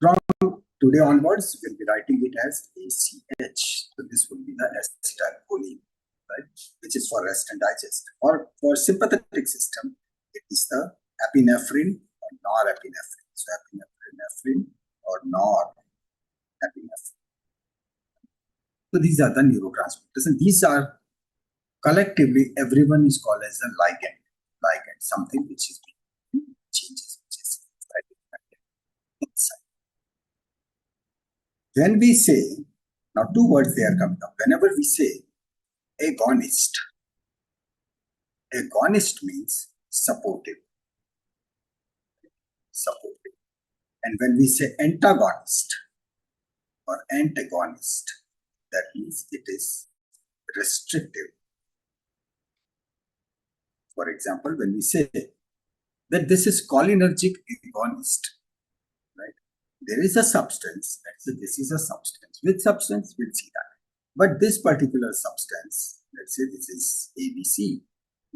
From today onwards, we'll be writing it as ACH. So this will be the acetylcholine, right? Which is for rest and digest. Or for sympathetic system, it is the epinephrine or norepinephrine. So epinephrine or norepinephrine. So these are the neurotransmitters, and these are collectively everyone is called as a ligand. Ligand, something which is changes, which is inside. When we say, now two words they are coming up. Whenever we say agonist means supportive. And when we say antagonist or antagonist, that means it is restrictive. For example, when we say that this is cholinergic agonist, right? There is a substance, let's say this is a substance. Which substance? We'll see that. But this particular substance, let's say this is ABC,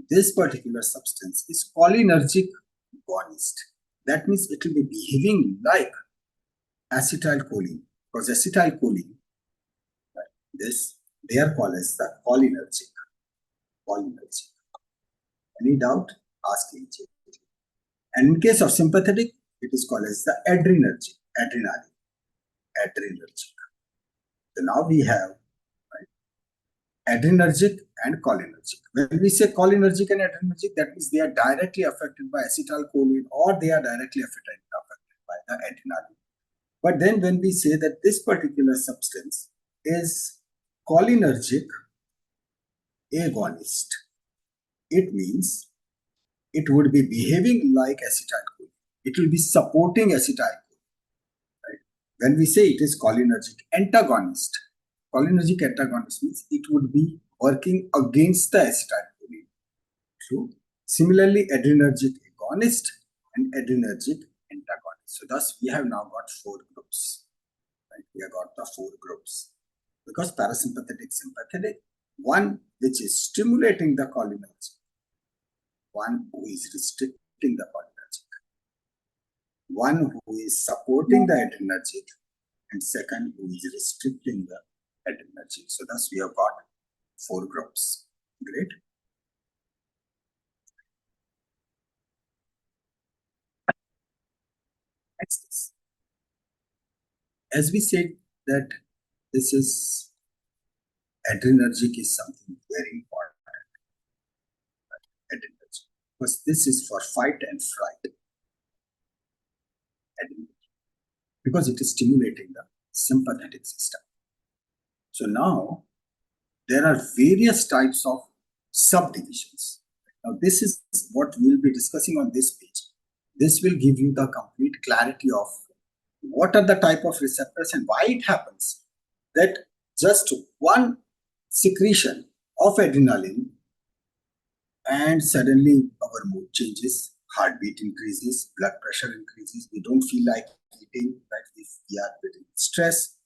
this particular substance is cholinergic agonist. That means it will be behaving like acetylcholine, because acetylcholine, right, this, they are called as the cholinergic. Any doubt? Ask immediately. And in case of sympathetic, it is called as the adrenergic. So now we have, right, adrenergic and cholinergic. When we say cholinergic and adrenergic, that means they are directly affected by acetylcholine or they are directly affected by the adrenaline. But then when we say that this particular substance is cholinergic agonist, it means it would be behaving like acetylcholine. It will be supporting acetylcholine. Right? When we say it is cholinergic antagonist means it would be working against the acetylcholine. So similarly, adrenergic agonist and adrenergic antagonist. So thus we have now got 4 groups. Right? We have got the 4 groups because parasympathetic, sympathetic, one which is stimulating the cholinergic, one who is restricting the cholinergic, one who is supporting the adrenergic, and second who is restricting the adrenergic. So thus we have got 4 groups. Great. Next is, as we said that this is adrenergic is something very important. Adrenergic, because this is for fight and flight. Because it is stimulating the sympathetic system. So now there are various types of subdivisions. Now this is what we will be discussing on this page. This will give you the complete clarity of what are the type of receptors and why it happens that just one secretion of adrenaline and suddenly our mood changes, heartbeat increases, blood pressure increases, we don't feel like eating, right? If we are with stress,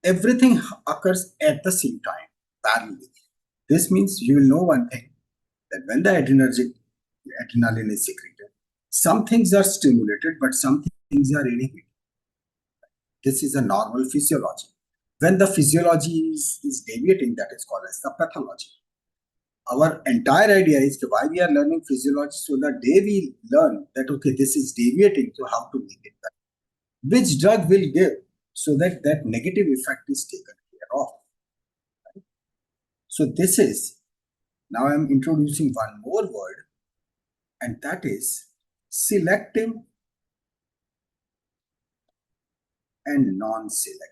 everything occurs at the same time, parallelly. This means you will know one thing, that when the adrenaline is secreted, some things are stimulated, but some things are inhibited. This is a normal physiology. When the physiology is deviating, that is called as the pathology. Our entire idea is why we are learning physiology, so that day we learn that, okay, this is deviating, so how to make it better. Which drug will give so that that negative effect is taken care of. Right? So this is, now I am introducing one more word, and that is selective and non-selective.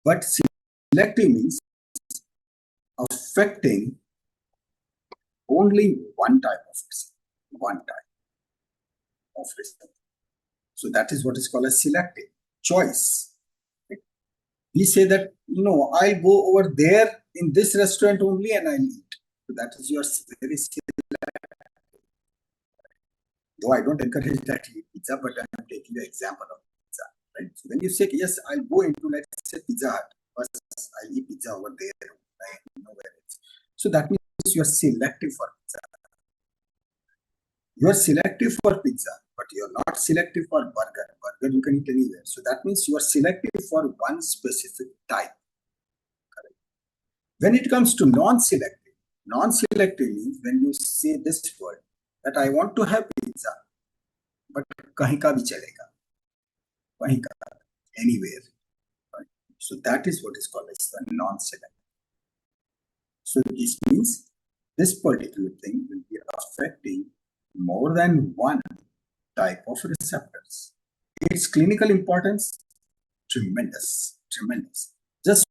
But selective means affecting only one type of receptor. So that is what is called a selective choice. Right? we say that, no, I'll go over there in this restaurant only and I'll eat. So that is your very though I don't encourage that you eat pizza, but I'm taking the example of pizza, right? So when you say, yes, I'll go into, let's say, Pizza Hut, versus I'll eat pizza over there, right? Nowhere else. So that means you're selective for pizza. You are selective for pizza, but you're not selective for burger. Burger you can eat anywhere. So that means you are selective for one specific type. Correct. When it comes to non-selective means when you say this word that I want to have pizza, but kahin ka bhi chalega, kahin ka, anywhere. Right? So that is what is called as the non-selective. So this means this particular thing will be affecting more than one type of receptors. Its clinical importance, tremendous. Just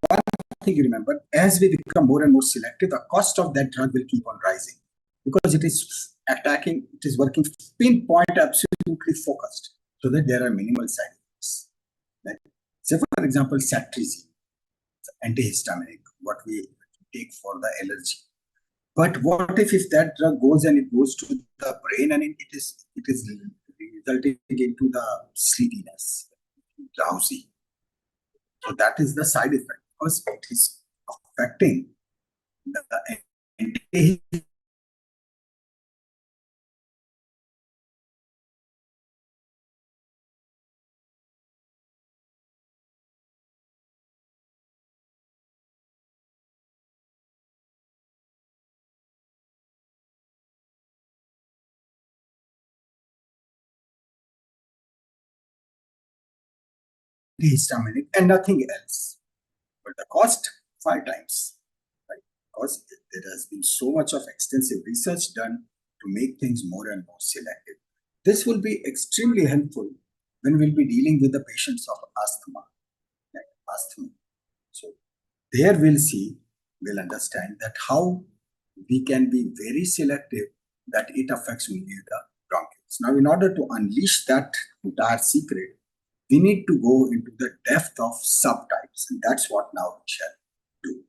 one thing you remember, as we become more and more selective, the cost of that drug will keep on rising because it is attacking, it is working pinpoint, absolutely focused, so that there are minimal side effects. Like, say for example, cetirizine, antihistaminic, what we take for the allergy. But what if that drug goes and it goes to the brain and it is resulting into the sleepiness, drowsy. So that is the side effect because it is affecting the antihistaminic and nothing else. But the cost 5 times, right? Because there has been so much of extensive research done to make things more and more selective. This will be extremely helpful when we'll be dealing with the patients of asthma. Asthma. So there we'll understand that how we can be very selective that it affects only the bronchioles. Now, in order to unleash that entire secret, we need to go into the depth of subtypes, and that's what now we shall do.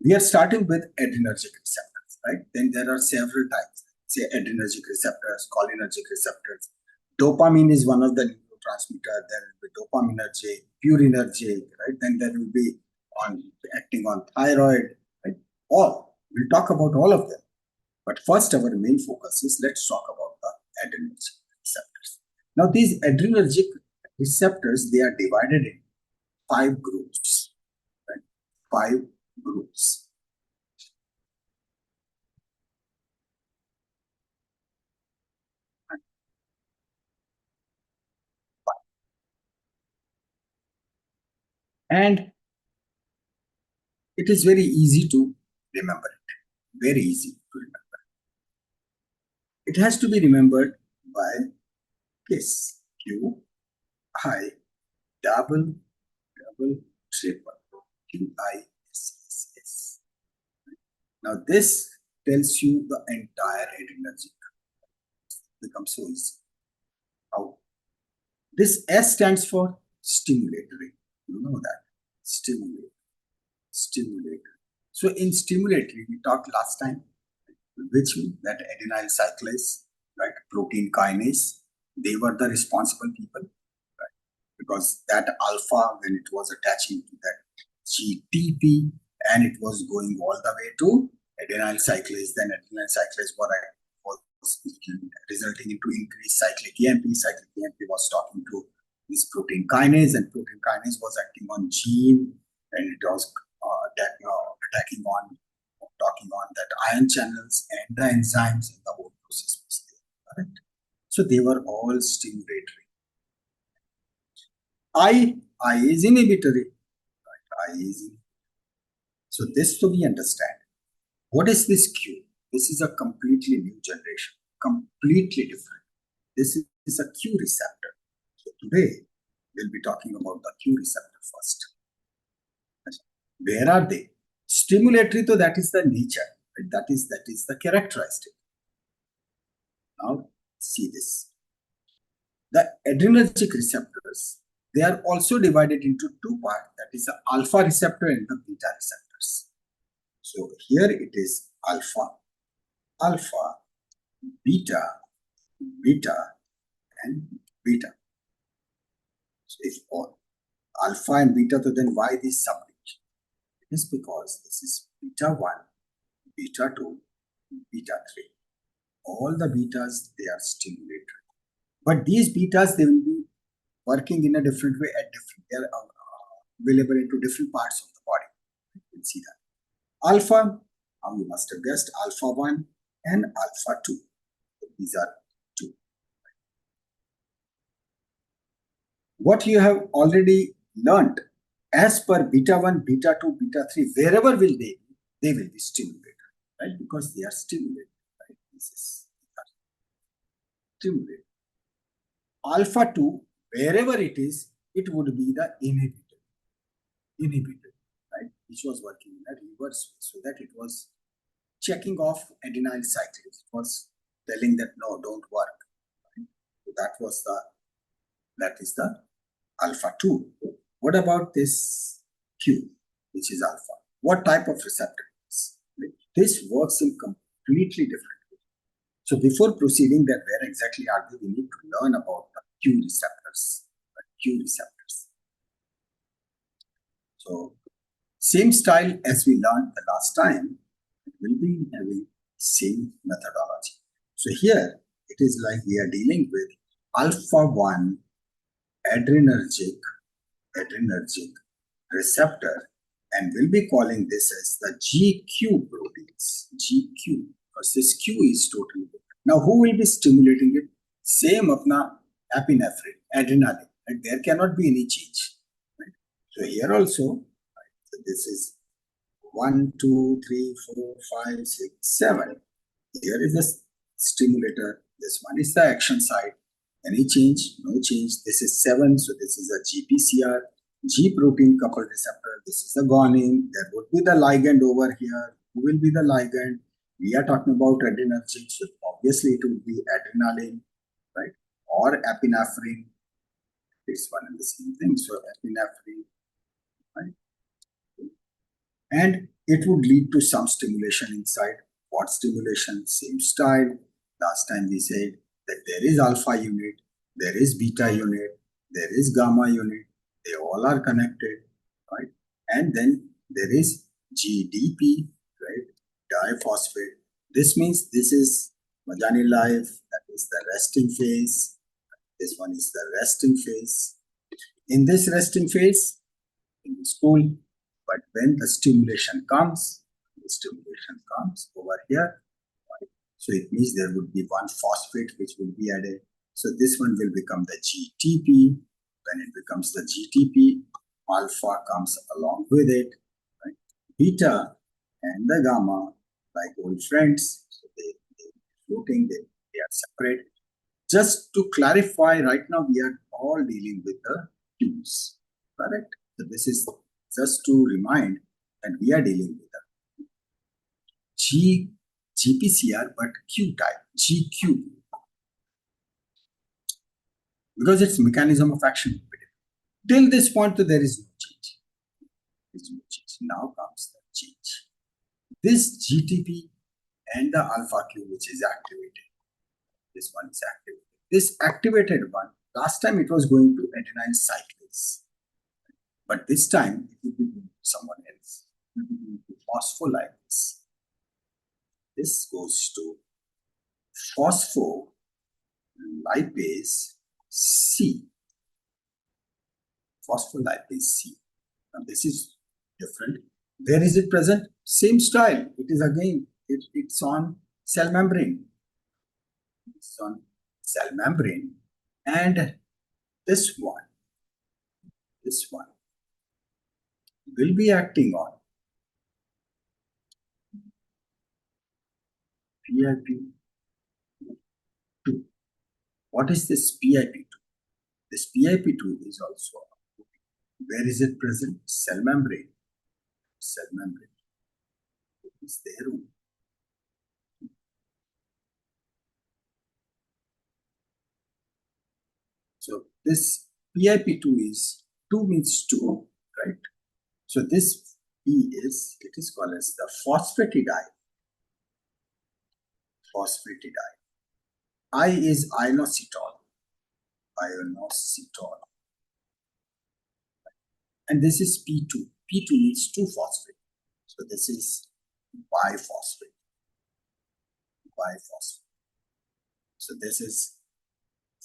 We are starting with adrenergic receptors, right? Then there are several types, say adrenergic receptors, cholinergic receptors. Dopamine is one of the neurotransmitter. There will be dopaminergic, purinergic, right? Then there will be acting on thyroid, right? We'll talk about all of them. But first, our main focus is let's talk about the adrenergic receptors. Now, these adrenergic receptors, they are divided in 5 groups, right? 5 groups. And it is very easy to remember it. Very easy to remember. It has to be remembered by KISS. Q, I, double, triple. QISSS. Now this tells you the entire adrenergic. Becomes so easy. How? This S stands for stimulatory. You know that. Stimulatory. So in stimulatory, we talked last time, which means that adenyl cyclase, right? Protein kinase, they were the responsible people, right? Because that alpha, when it was attaching to that GTP and it was going all the way to adenyl cyclase, then adenyl cyclase was resulting into increased cyclic EMP. Cyclic EMP was talking to this protein kinase, and protein kinase was acting on gene, and it was talking on that ion channels and the enzymes in the whole process was there. Correct? So they were all stimulatory. I is inhibitory. Right? I is inhibitory. So this to we understand. What is this Q? This is a completely new generation, completely different. This is a Q receptor. So today we'll be talking about the Q receptor first. Where are they? Stimulatory, so that is the nature, right? That is the characteristic. Now see this. The adrenergic receptors, they are also divided into two parts, that is the alpha receptor and the beta receptors. So here it is alpha, alpha, beta, beta, and beta. So if all alpha and beta, so then why this subdivision? It is because this is beta 1, beta 2, beta 3. All the betas, they are stimulated. But these betas, they will be working in a different way at different, they are available into different parts of the body. You can see that. Alpha, you must have guessed, alpha 1 and alpha 2. These are two. What you have already learned, as per beta 1, beta 2, beta 3, wherever will they will be stimulated, right? Because they are stimulated, right? This is stimulated. Alpha 2, wherever it is, it would be the inhibitor, right? Which was working in a reverse way, so that it was checking off adenyl cycles. It was telling that no, don't work. Right? So that is the alpha 2. What about this Q, which is alpha? What type of receptor is this? This works in completely different way. So before proceeding that where exactly are we need to learn about the Q receptors. So same style as we learned the last time, it will be having same methodology. So here it is like we are dealing with alpha 1 adrenergic receptor, and we'll be calling this as the GQ proteins. GQ, because this Q is totally different. Now who will be stimulating it? Same apna epinephrine, adrenaline, and there cannot be any change. Right? So here also, right, so this is 1, 2, 3, 4, 5, 6, 7. Here is the stimulator. This one is the action site. Any change? No change. This is 7. So this is a GPCR, G protein coupled receptor. This is the guanine. There would be the ligand over here. Who will be the ligand? We are talking about adrenergic. So obviously it will be adrenaline, right? Or epinephrine. It's one and the same thing. So epinephrine, right? And it would lead to some stimulation inside. What stimulation? Same style. Last time we said that there is alpha unit, there is beta unit, there is gamma unit. They all are connected, right? And then there is GDP, right? Diphosphate. This means this is Jani life, that is the resting phase. This one is the resting phase. In this resting phase, in school, but when the stimulation comes over here, right? So it means there would be one phosphate which will be added. So this one will become the GTP. When it becomes the GTP, alpha comes along with it, right? Beta and the gamma, like old friends, so they floating, they are separate. Just to clarify, right now we are all dealing with the Qs, correct? So this is just to remind that we are dealing with the GPCR, but Q type, GQ. Because its mechanism of action. Till this point, there is no change. Now comes the change. This GTP and the alpha Q, which is activated. This one is activated. This activated one, last time it was going to adenyl cyclase. But this time it will be going to someone else. It will be going to phospholipase. This goes to phospholipase C. Phospholipase C. Now this is different. Where is it present? Same style. It is again, it's on cell membrane. It's on cell membrane. And this one will be acting on PIP2. What is this PIP2? This PIP2 is also, where is it present? Cell membrane. Cell membrane. It is there. So this PIP2 is 2 means 2, right? So this P is, it is called as the phosphatidide. Phosphatidide. I is inositol. Inositol. And this is P2. P2 means 2-phosphate. So this is biphosphate. Biphosphate. So this is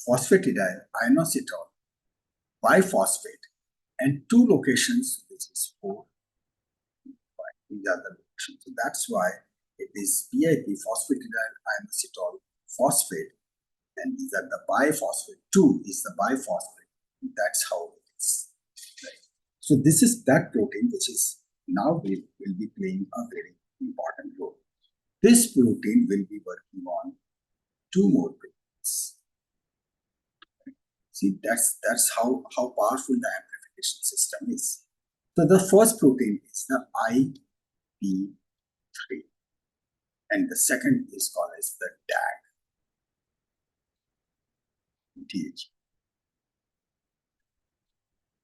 phosphatidile, inositol, biphosphate, and 2 locations. This is 4. These are the locations. So that's why it is PIP, phosphatidile, inositol, phosphate, and these are the biphosphate. 2 is the biphosphate. That's how it is. Right. So this is that protein which is now will be playing a very important role. This protein will be working on 2 more proteins. See, that's how powerful the amplification system is. So the first protein is the IP3, and the second is called as the DAG.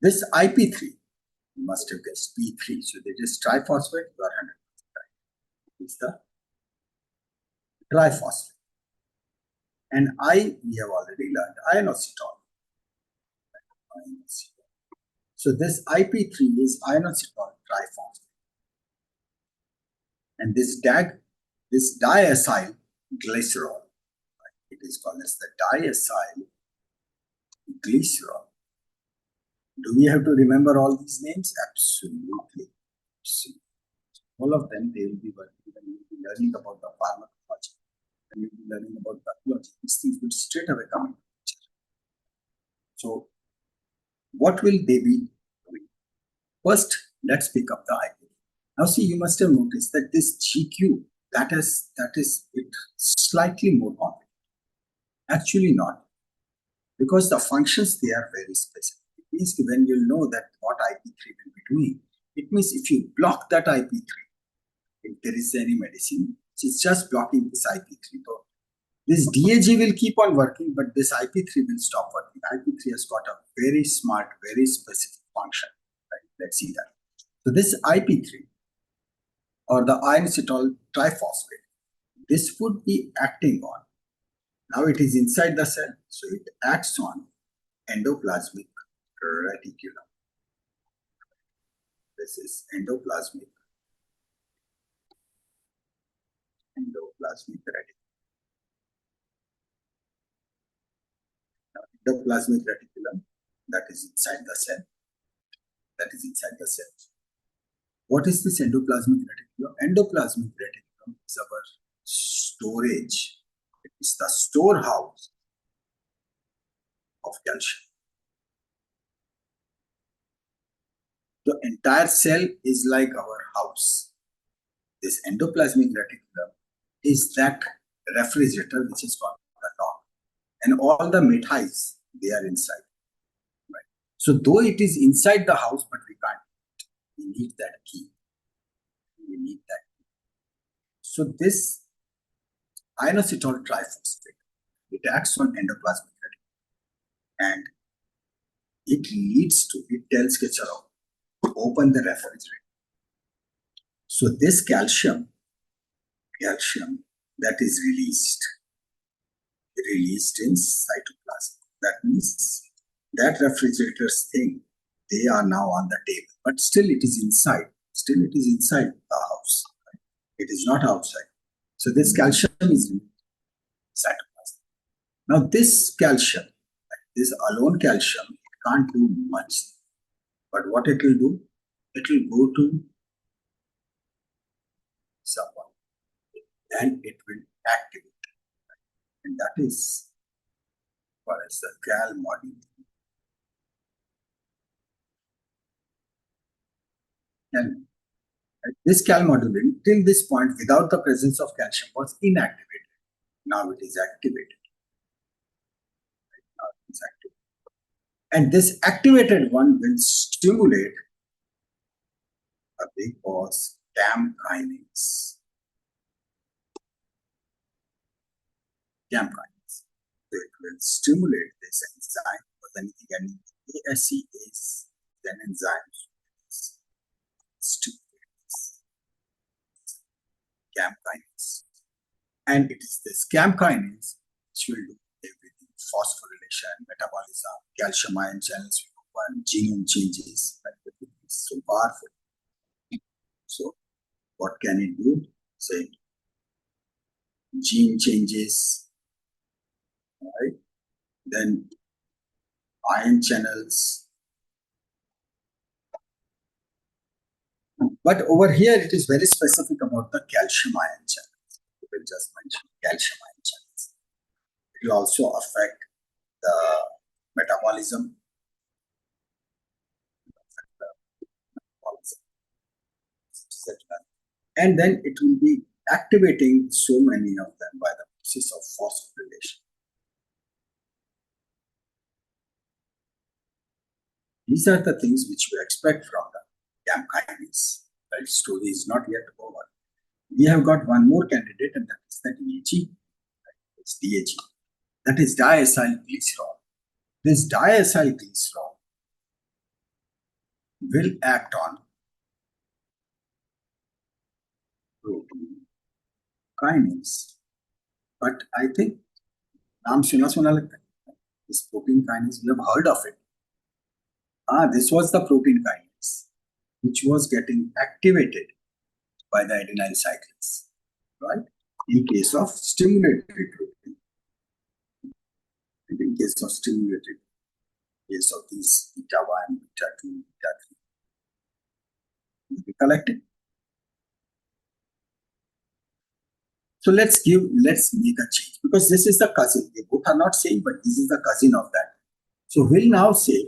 This IP3, you must have guessed P3. So it is triphosphate, you are 100% right. It's the triphosphate. And we have already learned inositol. So this IP3 is inositol triphosphate. And this DAG, this diacyl glycerol, it is called as the diacyl glycerol. Do we have to remember all these names? Absolutely. All of them, they will be working. When you will be learning about the pharmacology, when you will be learning about pathology, these things will straight away come into picture. So, what will they be doing? First, let's pick up the IP. Now, see, you must have noticed that this GQ, that is it slightly more complicated. Actually, not, because the functions, they are very specific. It means when you know that what IP3 will be doing, it means if you block that IP3, if there is any medicine, it's just blocking this IP3. So this DAG will keep on working, but this IP3 will stop working. IP3 has got a very smart, very specific function. Right? Let's see that. So this IP3, or the inositol triphosphate, this would be acting on. Now it is inside the cell, so it acts on endoplasmic reticulum. This is endoplasmic reticulum. Now, endoplasmic reticulum, that is inside the cell. That is inside the cell. What is this endoplasmic reticulum? Endoplasmic reticulum is our storage. It is the storehouse of calcium. The entire cell is like our house. This endoplasmic reticulum is that refrigerator which is called the log. And all the mithais, they are inside. Right? So though it is inside the house, but we can't. We need that key. We need that key. So this inositol triphosphate, it acts on endoplasmic reticulum. And it leads to, it tells ke chalo, open the refrigerator. So this calcium that is released in cytoplasm. That means that refrigerators thing, they are now on the table, but still it is inside. Still it is inside the house. Right? It is not outside. So this calcium is in cytoplasm. Now this calcium, this alone calcium, it can't do much. But what it will do? It will go to someone and it will activate. And that is what is the cal module. And this cal module, till this point, without the presence of calcium, was inactivated. Now it is activated. Now it is activated. And this activated one will stimulate a big boss, DAM kinase. DAM kinase. So it will stimulate this enzyme, because anything ending with ASE is an enzyme. Cam kinase. And it is this cam kinase which will do everything: phosphorylation, metabolism, calcium ion channels will open, genome changes. Everything is so powerful. So, what can it do? Say, gene changes, right? Then ion channels. But over here, it is very specific about the calcium ion channels. We will just mention calcium ion channels. It will also affect the metabolism. And then it will be activating so many of them by the process of phosphorylation. These are the things which we expect from the cam kinase. The story is not yet over. We have got one more candidate, and that is the DAG. It's DAG. That is diacylglycerol. This diacylglycerol will act on protein kinase. But I think naam suna lagta hai. This protein kinase, we have heard of it. This was the protein kinase which was getting activated by the adenyl cyclase, right? In case of stimulatory protein. And in case of stimulatory, case of these beta 1, beta 2, beta 3, will be collected. So let's make a change, because this is the cousin. They both are not same, but this is the cousin of that. So we'll now say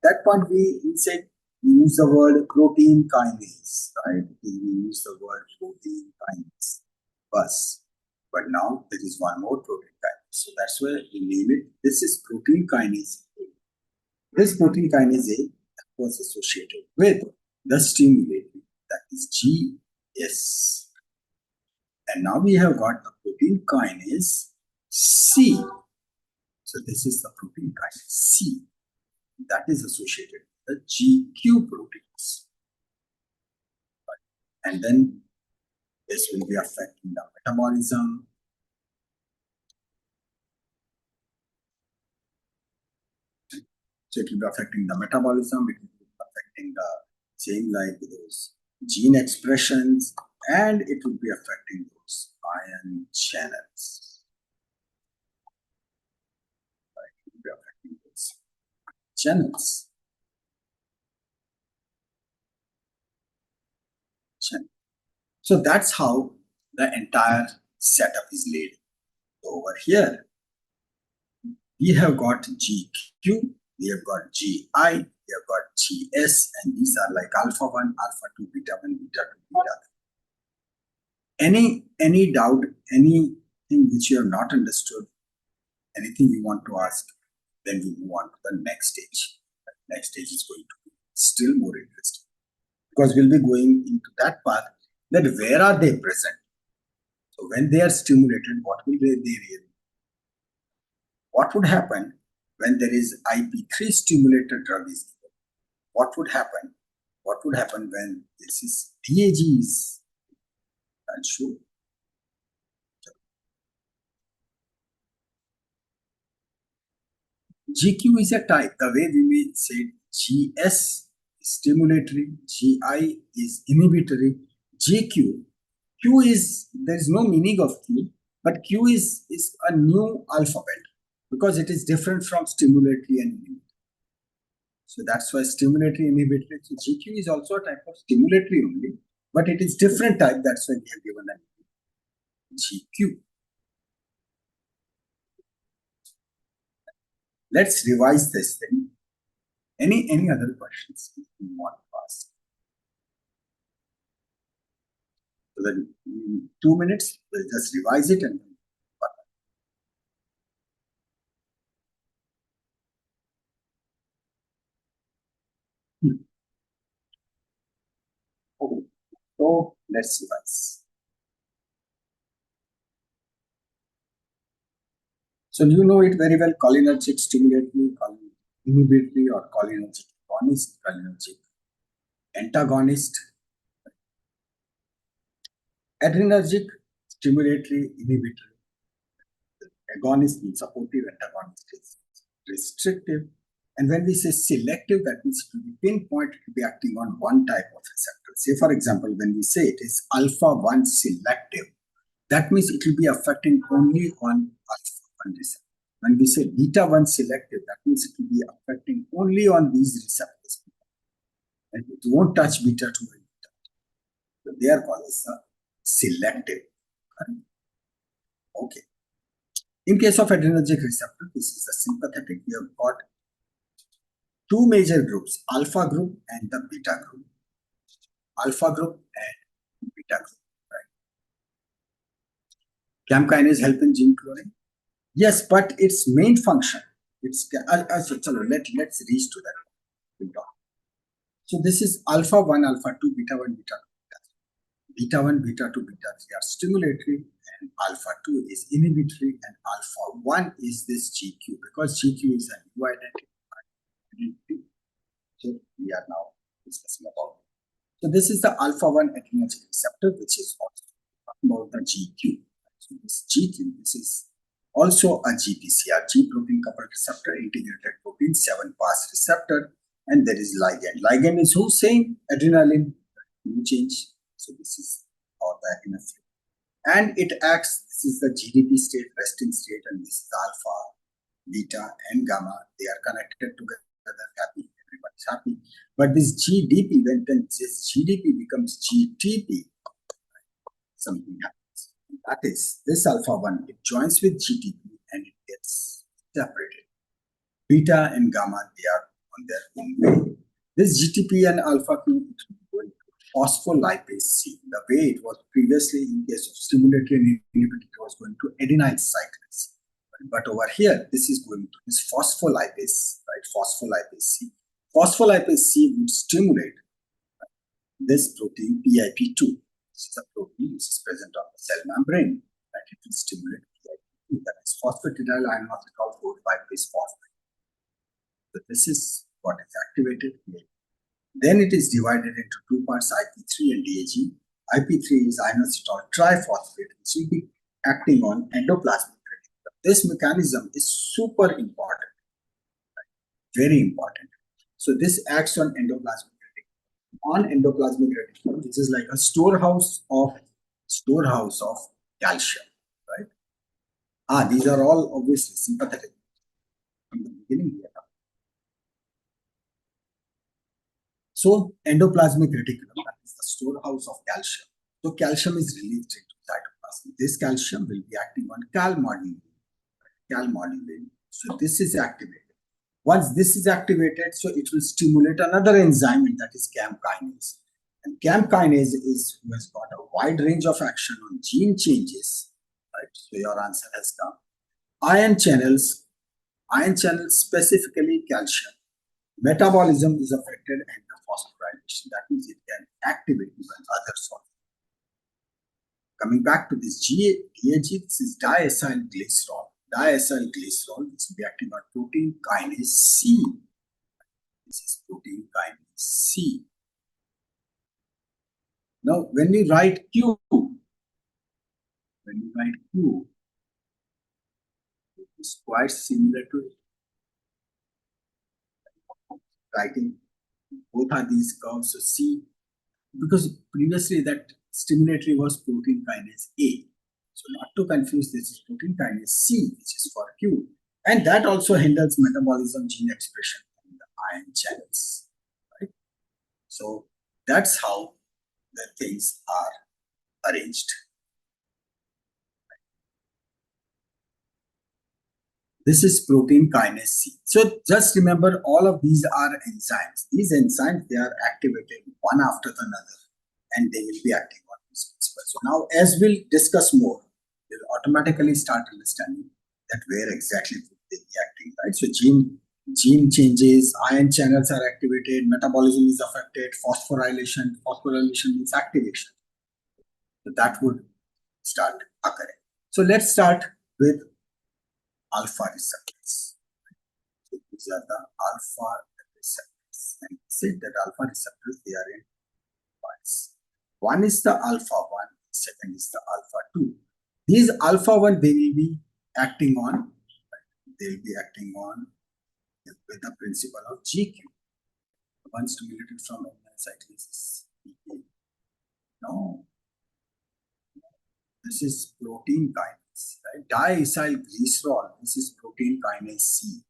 that part we said we use the word protein kinase, right? We use the word protein kinase. But now there is one more protein kinase. So that's why we name it. This is protein kinase A. This protein kinase A was associated with the stimulator, that is GS. And now we have got the protein kinase C. So this is the protein kinase C that is associated with the GQ proteins. And then this will be affecting the metabolism. So it will be affecting the metabolism, it will be affecting the same like those gene expressions, and it will be affecting those ion channels. Right? It will be affecting those channels. So that's how the entire setup is laid. Over here, we have got GQ, we have got GI, we have got GS, and these are like alpha 1, alpha 2, beta 1, beta 2, beta 3. Any doubt, anything which you have not understood, anything you want to ask, then we move on to the next stage. The next stage is going to be still more interesting, because we'll be going into that part, that where are they present? So when they are stimulated, what will they really? What would happen when there is IP3 stimulated drug is given? What would happen? What would happen when this is DAG is shown? GQ is a type. The way we said GS is stimulatory, GI is inhibitory, GQ. Q is, there is no meaning of Q, but Q is a new alphabet, because it is different from stimulatory and inhibitory. So that's why stimulatory inhibitory. So GQ is also a type of stimulatory only, but it is different type. That's why we have given that GQ. Let's revise this thing. Any other questions you want to ask? So then in 2 minutes, we'll just revise it and so let's revise. So you know it very well, cholinergic, stimulatory, inhibitory or cholinergic agonist, cholinergic antagonist, adrenergic, stimulatory, inhibitory. Agonist means supportive, antagonist is restrictive. And when we say selective, that means to be pinpoint, to be acting on one type of receptor. Say, for example, when we say it is alpha-1 selective, that means it will be affecting only on alpha-1 receptor. When we say beta-1 selective, that means it will be affecting only on these receptors. And it won't touch beta-2 and beta. So they are called as selective. Okay. In case of adrenergic receptor, this is the sympathetic. We have got two major groups, alpha group and the beta group. Alpha group and beta group. Right? CAM kinase help in gene cloning? Yes, but its main function, let's reach to that. So this is alpha-1, alpha-2, beta-1, beta-2. Beta-1, beta-2, beta-3 are stimulatory, and alpha-2 is inhibitory, and alpha-1 is this GQ, because GQ is a new identity. So we are now discussing about it. So this is the alpha-1 adrenergic receptor, which is also talking about the GQ. So this GQ, this is also a GPCR, G protein coupled receptor, integrated protein, 7-pass receptor, and there is ligand. Ligand is who? Same adrenaline, no change. So this is all the inner field. And it acts, this is the GDP state, resting state, and this is alpha, beta, and gamma. They are connected together, happy, everybody's happy. But this GDP, when this GDP becomes GTP, something happens. That is, this alpha-1, it joins with GTP and it gets separated. Beta and gamma, they are on their own way. This GTP and alpha-2, it will go into phospholipase C. The way it was previously in case of stimulatory and inhibitory, it was going to adenine cyclase. But over here, this is going to this phospholipase, right? Phospholipase C. Phospholipase C would stimulate this protein PIP2. This is a protein which is present on the cell membrane, that it will stimulate PIP2, that is phosphatidyl inositol 4,5-base phosphate. So this is what is activated here. Then it is divided into two parts, IP3 and DAG. IP3 is inositol triphosphate, which will be acting on endoplasmic reticulum. This mechanism is super important, right? Very important. So this acts on endoplasmic reticulum. On endoplasmic reticulum, this is like a storehouse of calcium, right? These are all obviously sympathetic from the beginning here. So endoplasmic reticulum, that is the storehouse of calcium. So calcium is released into cytoplasm. This calcium will be acting on calmodulin. So this is activated. Once this is activated, so it will stimulate another enzyme, and that is CAM kinase. And CAM kinase is who has got a wide range of action on gene changes. Right? So your answer has come. Ion channels specifically calcium. Metabolism is affected and the phosphorylation. That means it can activate even other salts. Coming back to this DAG, this is diacylglycerol. Diacylglycerol is reacting on protein kinase C. This is protein kinase C. Now, when we write Q, it is quite similar to it. Writing both are these curves. So C, because previously that stimulatory was protein kinase A. So not to confuse, this is protein kinase C, which is for Q. And that also handles metabolism, gene expression in the ion channels. Right? So that's how the things are arranged. This is protein kinase C. So just remember, all of these are enzymes. These enzymes, they are activated one after another, and they will be acting on this principle. So now, as we'll discuss more, you'll automatically start understanding that where exactly would they be acting, right? So gene changes, ion channels are activated, metabolism is affected, phosphorylation means activation. So that would start occurring. So let's start with alpha receptors. So These are the alpha receptors. And said that alpha receptors, they are in parts. One is the alpha 1, second is the alpha 2. These alpha 1, they will be acting on with the principle of GQ. One stimulated from adenyl cyclase. No. This is protein kinase, right? Diacylglycerol, this is protein kinase C.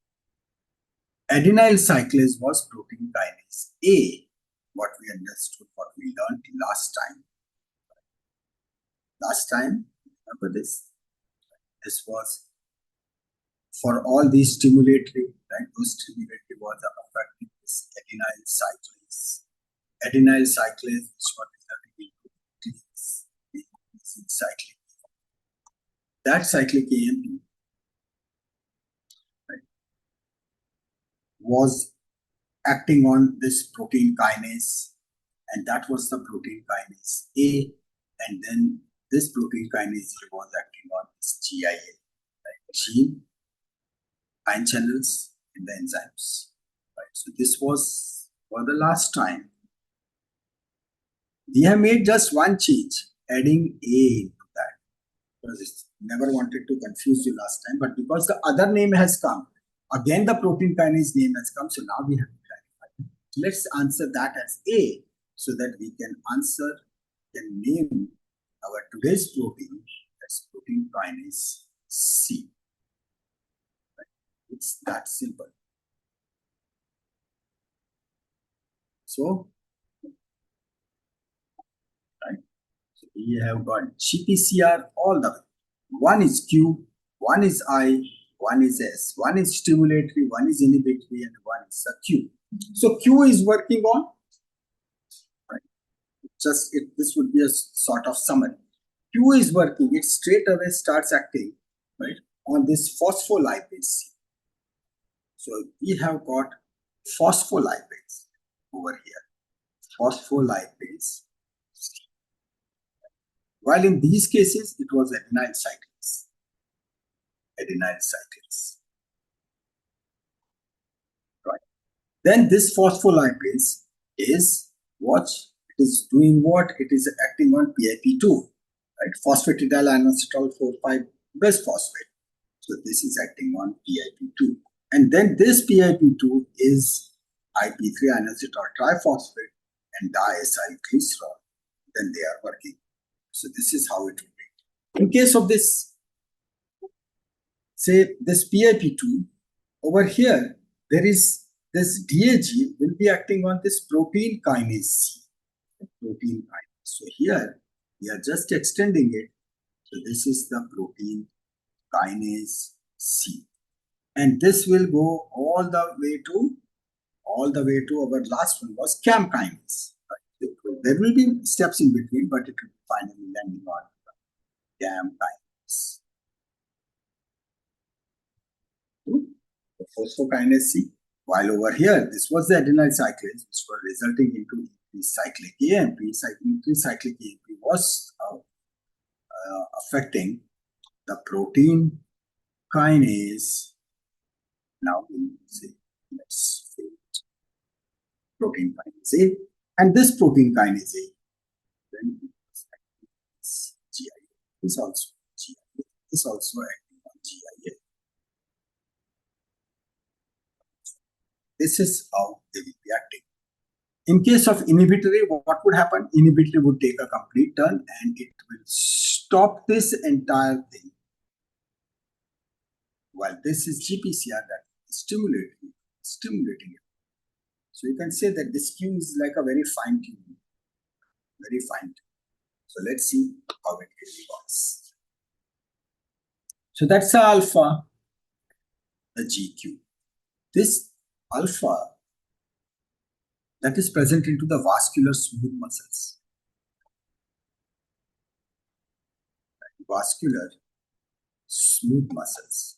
Adenyl cyclase was protein kinase A, what we understood, what we learned last time. Last time, remember this? This was for all these stimulatory, right? Those stimulatory was affecting this adenyl cyclase. Adenyl cyclase is what is the cyclic. That cyclic AMP, right, was acting on this protein kinase, and that was the protein kinase A, and then this protein kinase A was acting on this GIA, right? Gene ion channels in the enzymes. Right. So this was for the last time. We have made just one change, adding A into that. Because it's never wanted to confuse you last time, but because the other name has come, again the protein kinase name has come, so now we have to clarify. Let's answer that as A, so that we can name our today's protein as protein kinase C. Right. It's that simple. So, right. So we have got GPCR all the way. One is Q, one is I, one is S, one is stimulatory, one is inhibitory, and one is a Q. So Q is working on, right? This would be a sort of summary. Q is working, it straight away starts acting, right, on this phospholipase. So we have got phospholipase over here, phospholipase. While in these cases, it was adenyl cyclase. Adenyl cyclase. Right. Then this phospholipase is what? It is doing what? It is acting on PIP2, right? Phosphatidyl inositol 4,5 bisphosphate. So this is acting on PIP2. And then this PIP2 is IP3 inositol triphosphate and diacylglycerol. Then they are working. So this is how it will be. In case of this, say this PIP2, over here, there is this DAG will be acting on this protein kinase C. Protein kinase. So here, we are just extending it. So this is the protein kinase C. And this will go all the way to our last one was CAM kinase. Right? There will be steps in between, but it will finally landing on CAM kinase. The phosphokinase C. While over here, this was the adenyl cyclase, which were resulting into cyclic AMP. Cyclic AMP was affecting the protein kinase. Now we say, let's say protein kinase A, and this protein kinase A, then GIA is also GIA is also acting on GIA. This is how they will be acting. In case of inhibitory, what would happen? Inhibitory would take a complete turn and it will stop this entire thing. While this is GPCR, that is stimulating it. So you can say that this Q is like a very fine tune. Very fine tune. So let's see how it really works. So that's the alpha, the GQ. This alpha that is present into the vascular smooth muscles. Vascular smooth muscles.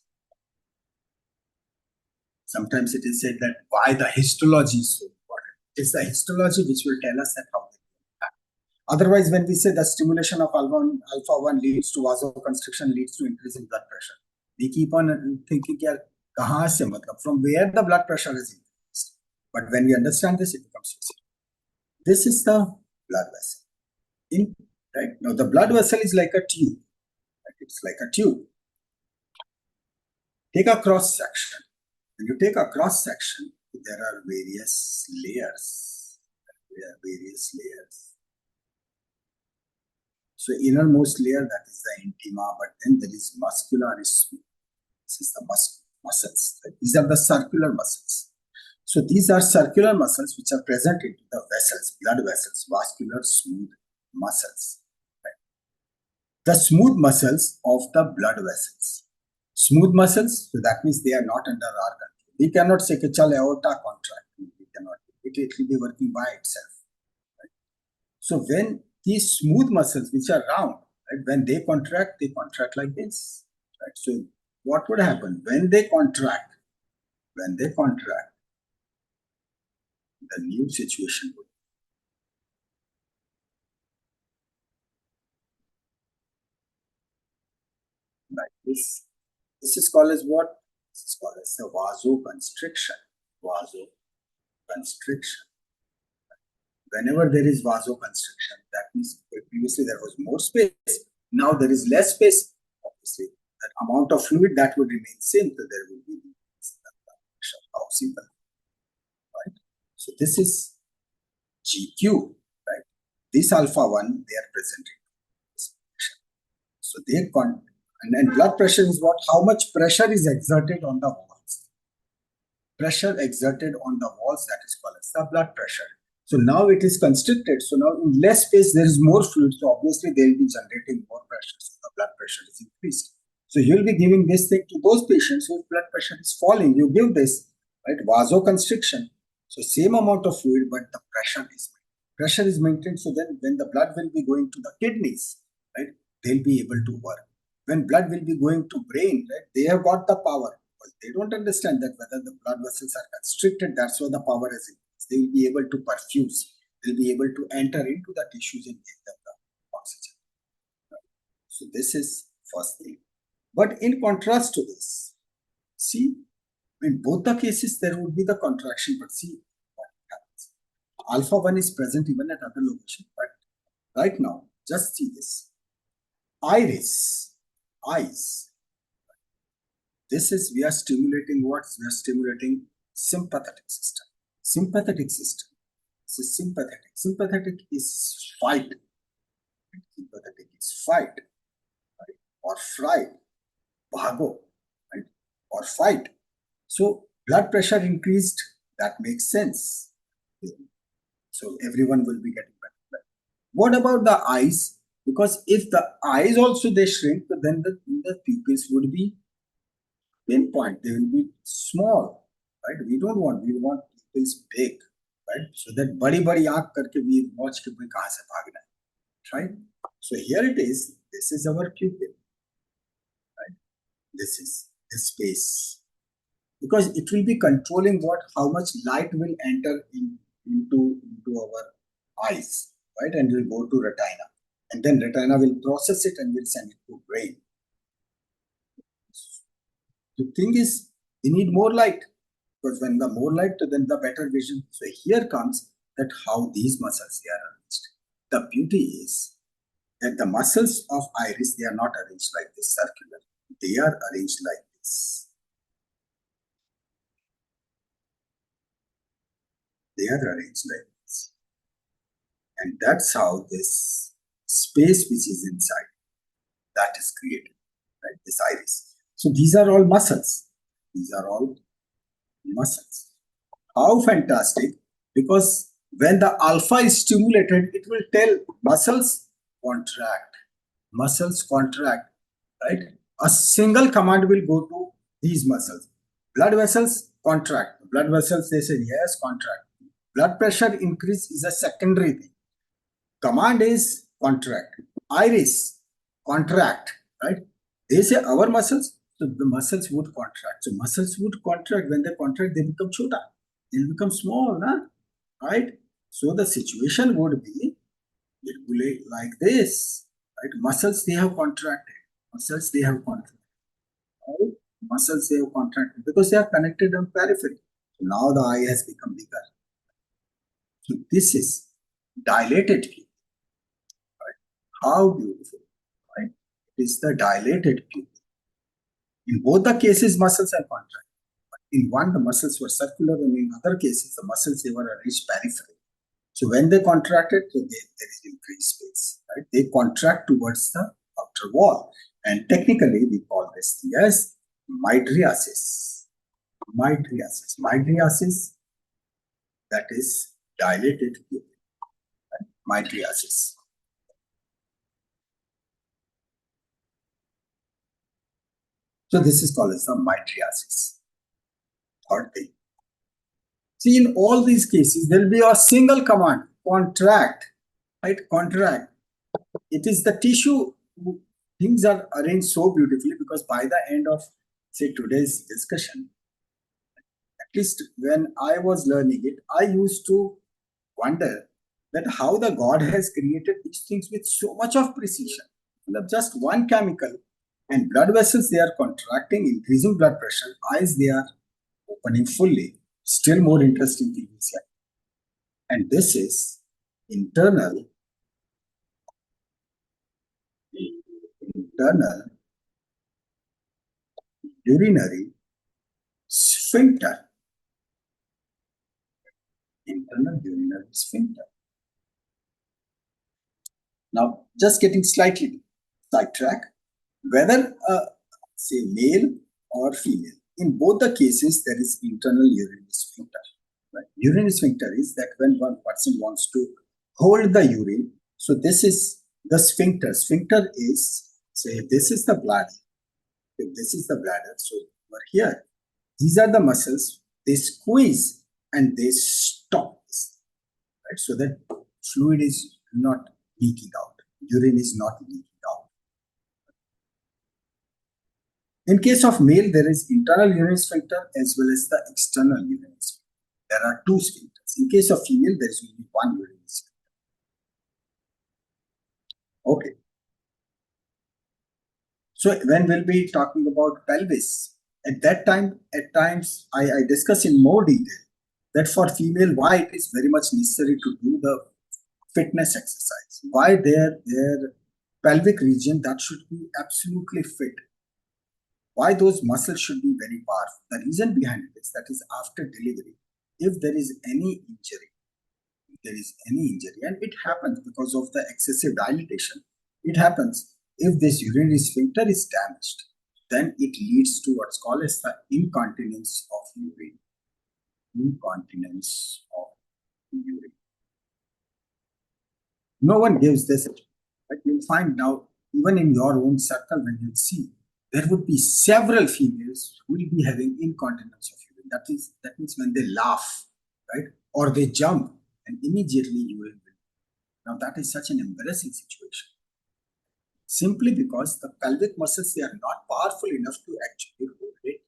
Sometimes it is said that why the histology is so important. It's the histology which will tell us that how they act. Otherwise, when we say the stimulation of alpha 1 leads to vasoconstriction, leads to increase in blood pressure, we keep on thinking, yeah, kahan se matlab from where the blood pressure is increased. But when we understand this, it becomes easy. This is the blood vessel. Right now, the blood vessel is like a tube. Right? It's like a tube. Take a cross section. When you take a cross section, there are various layers. So innermost layer, that is the intima, but then there is muscular smooth. This is the muscles. These are the circular muscles. So these are circular muscles which are present into the vessels, blood vessels, vascular smooth muscles. Right? The smooth muscles of the blood vessels. Smooth muscles, so that means they are not under our control. We cannot say, chal aorta contract. We cannot. It will be working by itself. Right? So when these smooth muscles, which are round, right, when they contract like this. Right? So what would happen when they contract? The new situation would be like this. This is called as what? This is called as the vasoconstriction. Vasoconstriction. Whenever there is vasoconstriction, that means previously there was more space. Now there is less space. Obviously, that amount of fluid that would remain same, so there will be how simple. Right? So this is GQ, right? This alpha 1, they are present in this position. So they and blood pressure is what? How much pressure is exerted on the walls. Pressure exerted on the walls, that is called as the blood pressure. So now it is constricted. So now in less space, there is more fluid. So obviously they will be generating more pressure. So the blood pressure is increased. So you'll be giving this thing to those patients whose blood pressure is falling. You give this, right? Vasoconstriction. So same amount of fluid, but the pressure is maintained. Pressure is maintained. So then when the blood will be going to the kidneys, right, they'll be able to work. When blood will be going to brain, right, they have got the power. But they don't understand that whether the blood vessels are constricted, that's why the power is increased. They will be able to perfuse. They'll be able to enter into the tissues and give them the oxygen. Right? So this is first thing. But in contrast to this, see, in both the cases, there would be the contraction, but see what happens. Alpha 1 is present even at other locations, but right now, just see this. Eyes. This is, we are stimulating what? We are stimulating sympathetic system. Sympathetic system. This is sympathetic. Sympathetic is fight. Sympathetic is fight, right? Or fright. Bhago, right? Or fight. So blood pressure increased, that makes sense. So everyone will be getting better. What about the eyes? Because if the eyes also they shrink, then the pupils would be pinpoint. They will be small, right? We want pupils big, right? So that badi aankh karke we watch ke bhai kahan se bhagna hai, right? So here it is. This is our pupil, right? This is the space. Because it will be controlling how much light will enter into our eyes, right? And will go to retina. And then retina will process it and will send it to brain. The thing is, we need more light. Because when the more light, then the better vision. So here comes that how these muscles they are arranged. The beauty is that the muscles of iris, they are not arranged like this circular. They are arranged like this. They are arranged like this. And that's how this space which is inside, that is created, right? This iris. So these are all muscles. These are all muscles. How fantastic, because when the alpha is stimulated, it will tell muscles contract, right? A single command will go to these muscles. Blood vessels contract. Blood vessels, they say yes, contract. Blood pressure increase is a secondary thing. Command is contract. Iris, contract, right? They say our muscles, so the muscles would contract. So muscles would contract. When they contract, they become chota. They become small, right? So the situation would be like this, right? Muscles, they have contracted. Muscles, they have contracted. Right? muscles they have contracted because they are connected on periphery. So now the eye has become bigger. So this is dilated pupil. Right? How beautiful, right? It is the dilated pupil. In both the cases, muscles are contracted. But in one, the muscles were circular, and in other cases, the muscles they were arranged periphery. So when they contracted, there is increased space, right? They contract towards the outer wall. And technically, we call this thing as mydriasis. Mydriasis. Mydriasis, that is dilated pupil. Right? Mydriasis. So this is called as the mydriasis. Third thing. See, in all these cases, there will be a single command, contract, right? Contract. It is the tissue, things are arranged so beautifully because by the end of, say, today's discussion, at least when I was learning it, I used to wonder that how the God has created these things with so much of precision. Just one chemical and blood vessels, they are contracting, increasing blood pressure, eyes, they are opening fully. Still more interesting thing is here. And this is internal urinary sphincter. Internal urinary sphincter. Now, just getting slightly sidetracked, whether say male or female, in both the cases there is internal urinary sphincter. Right? Urinary sphincter is that when one person wants to hold the urine. So this is the sphincter. Sphincter is, say, this is the bladder. If this is the bladder, so over here, these are the muscles. They squeeze and they stop this, right? So that fluid is not leaking out. Urine is not leaking out. In case of male, there is internal urinary sphincter as well as the external urinary sphincter. There are two sphincters. In case of female, there is only one urinary sphincter. Okay. So when we'll be talking about pelvis, at that time, at times, I discuss in more detail that for female, why it is very much necessary to do the fitness exercise. Why their pelvic region, that should be absolutely fit. Why those muscles should be very powerful. The reason behind it is that is after delivery, if there is any injury, and it happens because of the excessive dilatation, it happens. If this urinary sphincter is damaged, then it leads to what's called as the incontinence of urine. Incontinence of urine. No one gives this, but you'll find now, even in your own circle, when you see, there would be several females who will be having incontinence of urine. That means when they laugh, right, or they jump, and immediately urine will. Now that is such an embarrassing situation. Simply because the pelvic muscles, they are not powerful enough to actually hold it.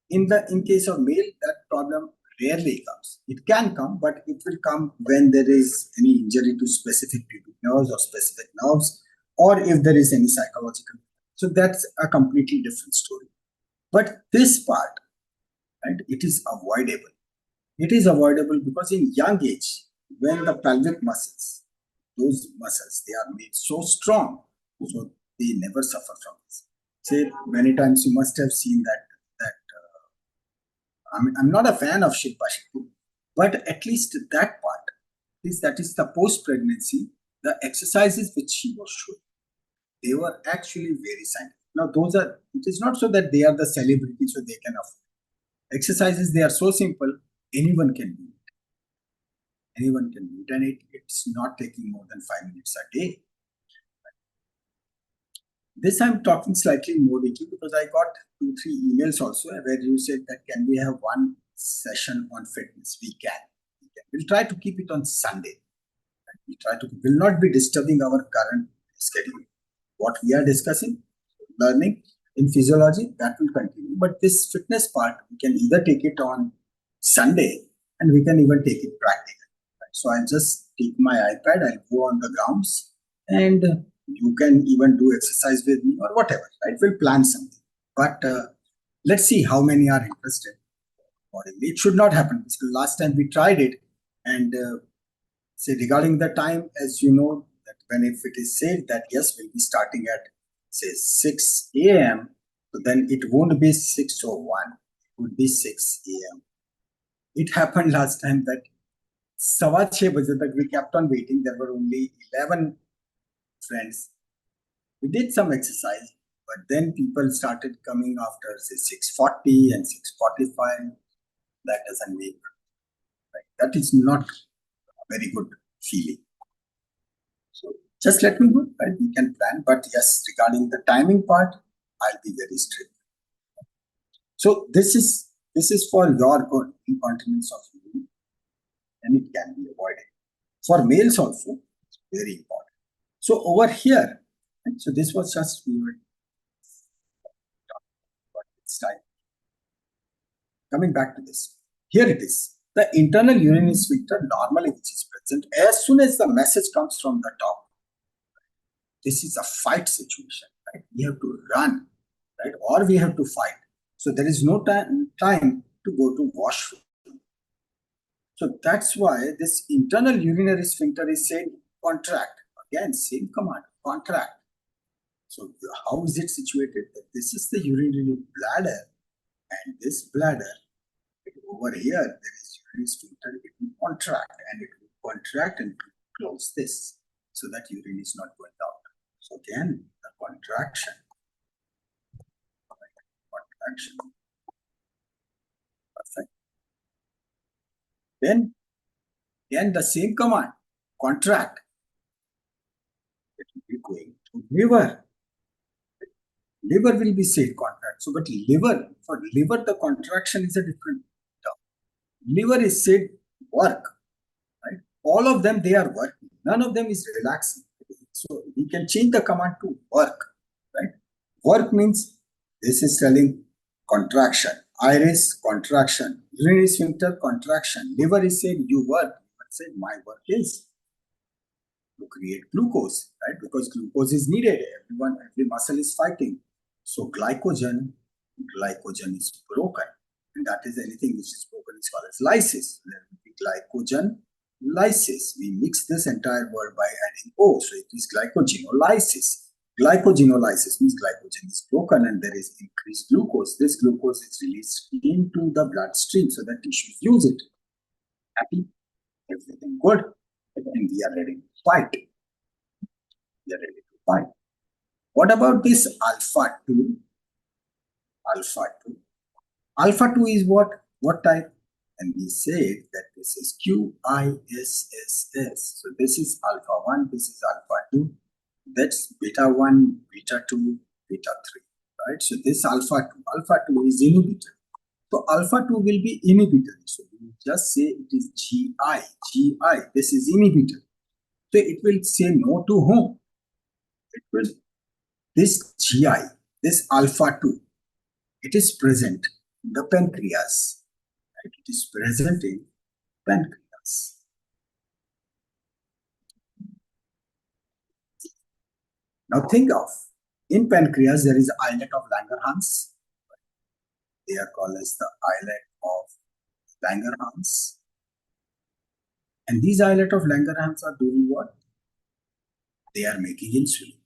In case of male, that problem rarely comes. It can come, but it will come when there is any injury to specific pubic nerves or specific nerves, or if there is any psychological. So that's a completely different story. But this part, right, it is avoidable. It is avoidable because in young age, when the pelvic muscles, those muscles, they are made so strong, so they never suffer from this. Say, many times you must have seen that I'm not a fan of Shilpa Shetty, but at least that part is the post-pregnancy, the exercises which she was showing, they were actually very scientific. Now, it is not so that they are the celebrities so they can afford. Exercises, they are so simple, anyone can do it. Anyone can do it, and it's not taking more than 5 minutes a day. This I'm talking slightly more detail because I got 2-3 emails also where you said that can we have one session on fitness? We can. We'll try to keep it on Sunday. Will not be disturbing our current schedule. What we are discussing, learning in physiology, that will continue. But this fitness part, we can either take it on Sunday and we can even take it practical. So I'll just take my iPad, I'll go on the grounds and you can even do exercise with me or whatever, right? We'll plan something. But Let's see how many are interested. It should not happen because last time we tried it, and say regarding the time, as you know, that when if it is said that yes, we'll be starting at say 6 a.m., so then it won't be 6:01, it would be 6 a.m. It happened last time that 6:15 baje tak we kept on waiting. There were only 11 friends. We did some exercise, but then people started coming after say 6:40 and 6:45. That doesn't make, right? That is not a very good feeling. So just let me know, right? We can plan, but yes, regarding the timing part, I'll be very strict. So this is for your good, incontinence of urine, and it can be avoided. For males also, it's very important. So over here, right, so this was just we were talking about this time. Coming back to this, here it is. The internal urinary sphincter normally which is present as soon as the message comes from the top. This is a fight situation, right? We have to run, right? Or we have to fight. So there is no time to go to washroom. So that's why this internal urinary sphincter is saying contract. Again, same command, contract. So how is it situated? This is the urinary bladder, and this bladder, over here, there is urinary sphincter. It will contract, and it will contract and close this, so that urine is not going out. So again, the contraction. Perfect. Then again the same command, contract. It will be going to liver. Liver will be said contract. So, but liver, for liver, the contraction is a different term. Liver is said work, right? All of them, they are working. None of them is relaxing. So we can change the command to work, right? Work means this is telling contraction. Iris, contraction. Urinary sphincter, contraction. Liver is saying you work. Liver said my work is to create glucose, right? Because glucose is needed. Every muscle is fighting. So glycogen is broken. And that is anything which is broken is called as lysis. There will be glycogen lysis. We mix this entire word by adding O. So it is glycogenolysis. Glycogenolysis means glycogen is broken and there is increased glucose. This glucose is released into the bloodstream so that tissues use it. Happy? Everything good? And we are ready to fight. We are ready to fight. What about this alpha 2? Alpha 2. Alpha 2 is what? What type? And we say that this is QISSS. So this is alpha 1, this is alpha 2. That's beta 1, beta 2, beta 3. Right? So this alpha 2 is inhibitor. So alpha 2 will be inhibitor. So we just say it is GI. This is inhibitor. So it will say no to whom? It will, this GI, this alpha 2, it is present in the pancreas. Right? It is present in pancreas. Now think of, in pancreas there is islet of Langerhans. They are called as the islet of Langerhans. And these islet of Langerhans are doing what? They are making insulin.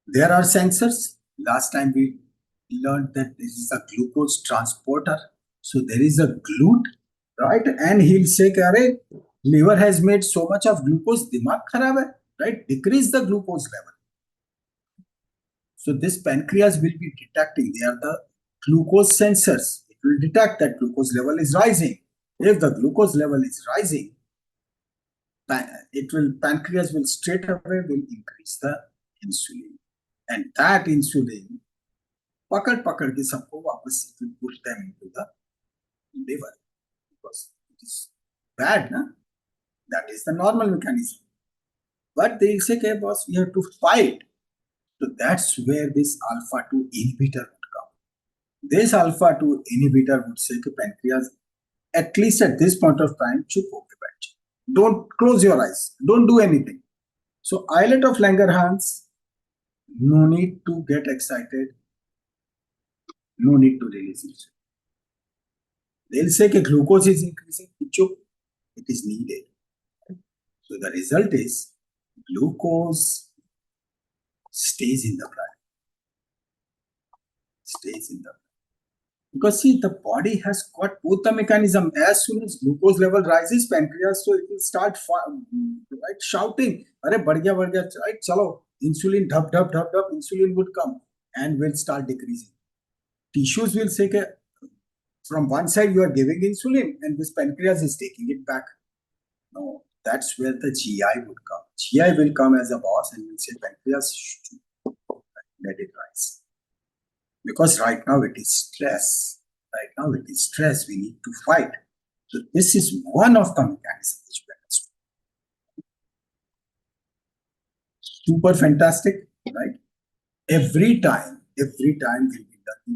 There are sensors. Last time we learned that this is a glucose transporter. So there is a GLUT, right? And he'll say, "Arey, liver has made so much of glucose, dimag kharab hai," right? Decrease the glucose level. So this pancreas will be detecting. They are the glucose sensors. It will detect that glucose level is rising. If the glucose level is rising, pancreas will straight away will increase the insulin. And that insulin, pakad ke sabko wapas it will push them into the liver. Because it is bad, na? That is the normal mechanism. But they say, okay, boss, we have to fight. So that's where this alpha 2 inhibitor would come. This alpha 2 inhibitor would say to pancreas, at least at this point of time, chup ho ke baith. Don't close your eyes. Don't do anything. So islet of Langerhans, no need to get excited. no need to release insulin. They'll say that glucose is increasing, it is needed. So the result is glucose stays in the blood. Because see, the body has got both the mechanism. As soon as glucose level rises, pancreas, so it will start right, shouting, "Arey, बढ़ गया, right? Chalo, insulin, dhap, insulin would come and will start decreasing. Tissues will say, from one side you are giving insulin and this pancreas is taking it back. No, that's where the GI would come. GI will come as a boss and will say, pancreas, let it rise. Because right now it is stress. We need to fight. So this is one of the mechanisms which we understood. Super fantastic, right? Every time we'll be learning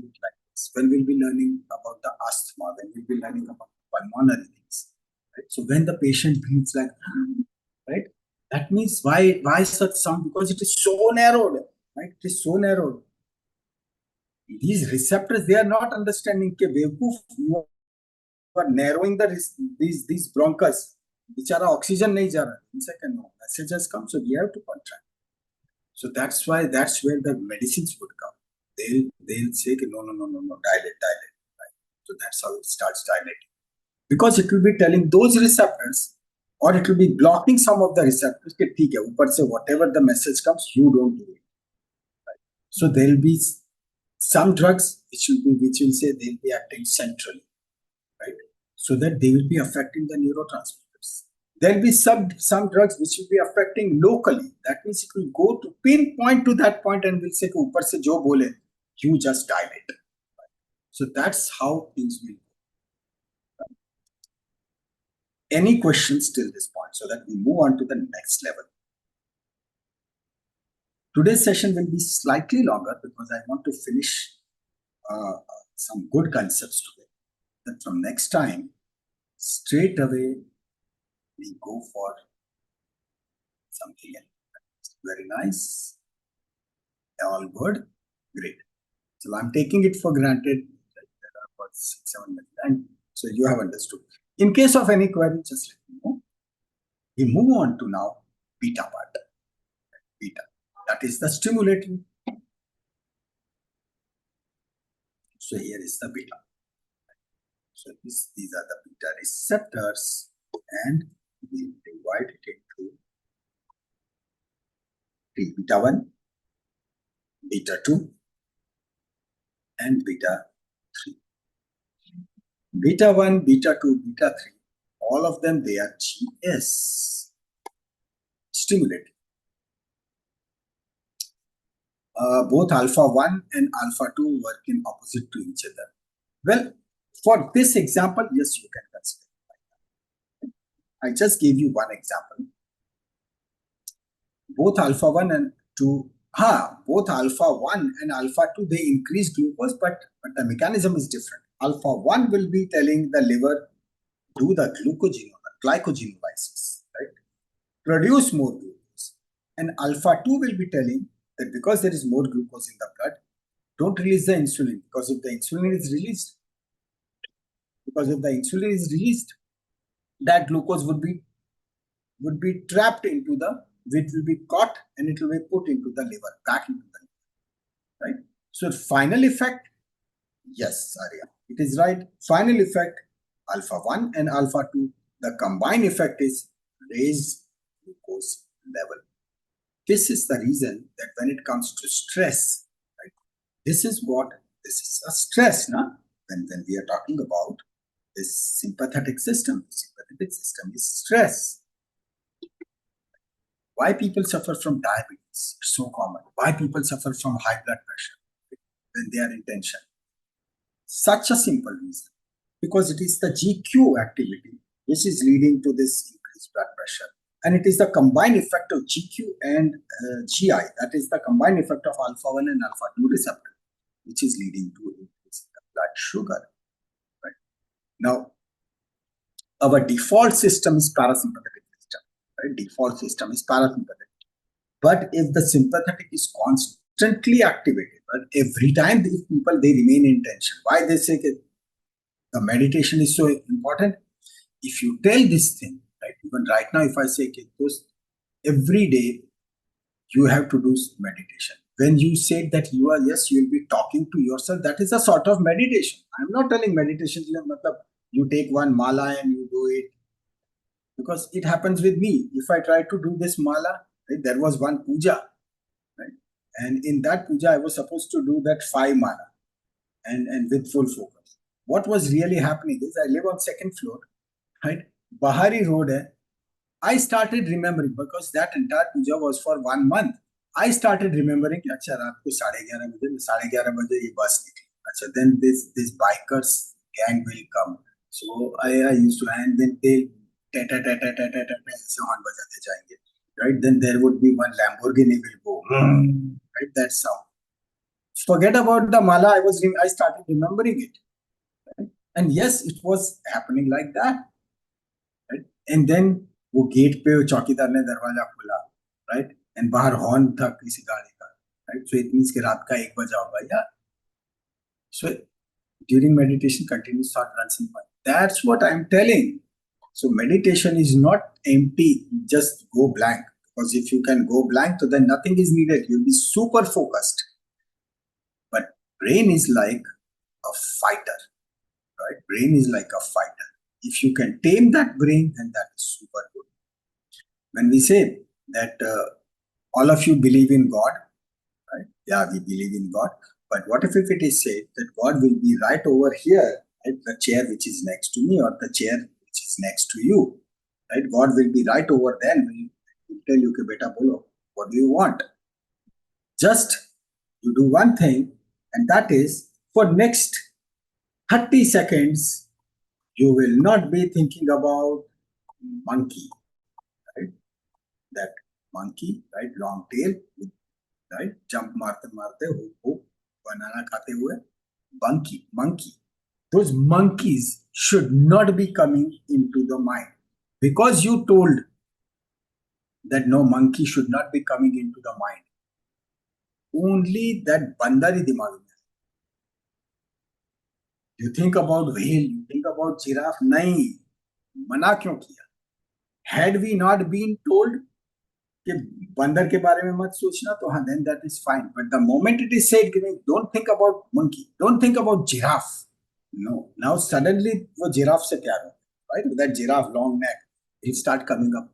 like this. When we'll be learning about the asthma, when we'll be learning about pulmonary things. Right? So when the patient breathes like, right? That means why such sound? Because it is so narrowed, right? It is so narrowed. These receptors, they are not understanding that you are narrowing these bronchus. Bichara oxygen nahi ja raha. In second, no. Messages come, so we have to contract. So that's where the medicines would come. They'll say, no, dilate. Right? So that's how it starts dilating. Because it will be telling those receptors, or it will be blocking some of the receptors, that theek hai, upar se whatever the message comes, you don't do it. Right? So there will be some drugs which will say they'll be acting centrally, right? So that they will be affecting the neurotransmitters. There will be some drugs which will be affecting locally. That means it will go to pinpoint to that point and will say, upar se jo bole, you just dilate. Right? So that's how things will go. Right? Any questions till this point, so that we move on to the next level. Today's session will be slightly longer because I want to finish some good concepts today. Then from next time, straight away, we go for something else. Very nice. All good. Great. So I'm taking it for granted that there are about 6-7 minutes. And so you have understood. In case of any query, just let me know. We move on to now beta part. Beta. That is the stimulating. So here is the beta. So these are the beta receptors, and we divide it into beta 1, beta 2, and beta 3. Beta 1, beta 2, beta 3, all of them, they are GS, stimulating. Both alpha 1 and alpha 2 work in opposite to each other. Well, for this example, yes, you can consider. I just gave you one example. Both alpha 1 and 2, both alpha 1 and alpha 2, they increase glucose, but the mechanism is different. Alpha 1 will be telling the liver, do the glycogenolysis, right? Produce more glucose. And alpha 2 will be telling that because there is more glucose in the blood, don't release the insulin, because if the insulin is released, that glucose would be trapped into which will be caught and it will be put into the liver, back into the liver, right? So final effect, yes, Arya, it is right. Final effect, alpha 1 and alpha 2, the combined effect is raise glucose level. This is the reason that when it comes to stress, right, this is a stress, no? When we are talking about this sympathetic system is stress. Why people suffer from diabetes? It's so common. Why people suffer from high blood pressure when they are in tension? Such a simple reason. Because it is the GQ activity which is leading to this increased blood pressure. And it is the combined effect of GQ and GI, that is the combined effect of alpha 1 and alpha 2 receptor, which is leading to increase in the blood sugar. Right? Now, our default system is parasympathetic system. Right? Default system is parasympathetic. But if the sympathetic is constantly activated, But every time these people, they remain in tension. Why they say the meditation is so important? If you tell this thing, right, even right now, if I say, every day you have to do meditation. When you say that you are, yes, you will be talking to yourself, that is a sort of meditation. I'm not telling meditation, you take one mala and you do it. Because it happens with me. If I try to do this mala, right, there was one puja, right? And in that puja, I was supposed to do that 5 mala and with full focus. What was really happening is I live on 2nd floor, right? Bahari road hai. I started remembering because that entire puja was for 1 month. I started remembering that रात को 11:30 बजे ये बस निकली. अच्छा, then this bikers gang will come. So I used to, and then they ऐसे horn बजाते जाएंगे. Right? Then there would be one Lamborghini will go. Right? That sound. Forget about the mala. I started remembering it. Right? And yes, it was happening like that. Right? And then वो gate पे चौकीदार ने दरवाजा खोला, right, and बाहर horn था किसी गाड़ी का, राइट. सो इट मींस कि रात का 1 बजा होगा या. So during meditation continuous thought runs in mind. That's what I am telling. So meditation is not empty, just go blank, because if you can go blank तो then nothing is needed, you will be super focused. But brain is like a fighter, right. Brain is like a fighter. If you can tame that brain, then that is super good. When we say that all of you believe in God, right? Yeah, we believe in God. But what if it is said that God will be right over here at the chair which is next to me or the chair which is next to you, right? God will be right over there and will tell you, beta bolo, what do you want? Just you do one thing, and that is for next 30 seconds, you will not be thinking about monkey, right? That monkey, right? Long tail, right? Jump marte ho, banana khate hue, monkey. Those monkeys should not be coming into the mind, because you told that no, monkey should not be coming into the mind. Only that bandari dimag mein. You think about whale, you think about giraffe. नहीं, मना क्यों किया? Had we not been told कि बंदर के बारे में मत सोचना, तो हाँ, then that is fine. But the moment it is said, don't think about monkey, don't think about giraffe. No, now suddenly वो giraffe से प्यार हो, right? With that giraffe, long neck, it start coming up.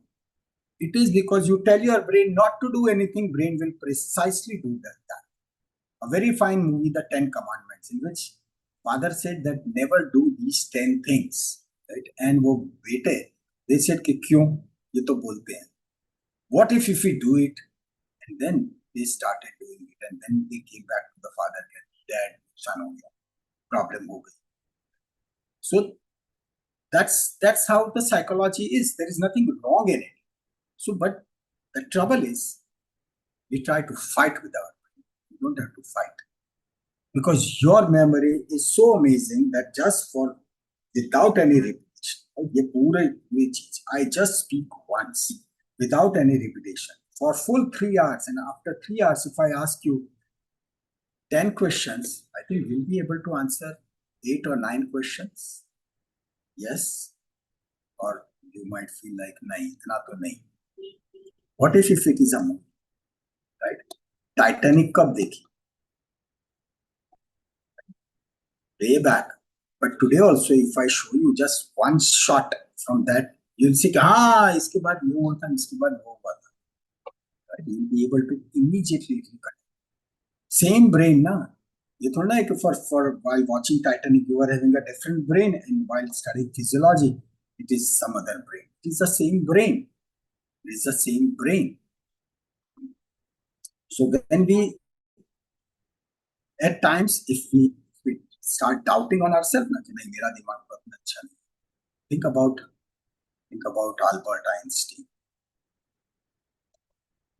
It is because you tell your brain not to do anything, brain will precisely do that. A very fine movie, The 10 Commandments, in which father said that never do these 10 things, right? And वो बेटे, they said कि क्यों ये तो बोलते हैं. What if we do it? And then they started doing it, and then they came back to the father and dad, son हो गया, problem हो गई. So that's how the psychology is. There is nothing wrong in it. So, but the trouble is, we try to fight with our brain. You don't have to fight. Because your memory is so amazing that just for, without any repetition, I just speak once without any repetition for full 3 hours, and after 3 hours, if I ask you 10 questions, I think you'll be able to answer 8 or 9 questions. Yes, or you might feel like nahi, itna to nahi. What if it is a movie, right? Titanic kab dekhi? Way back. But today also, if I show you just one shot from that, you'll see, इसके बाद वो होता, इसके बाद वो होता. Right? You'll be able to immediately reconnect. Same brain, na? ये थोड़ा ना कि for while watching Titanic, you are having a different brain, and while studying physiology, it is some other brain. It is the same brain. It is the same brain. So when we, at times, if we start doubting on ourselves, na, nahi, mera dimag bahut acha nahi. Think about Albert Einstein.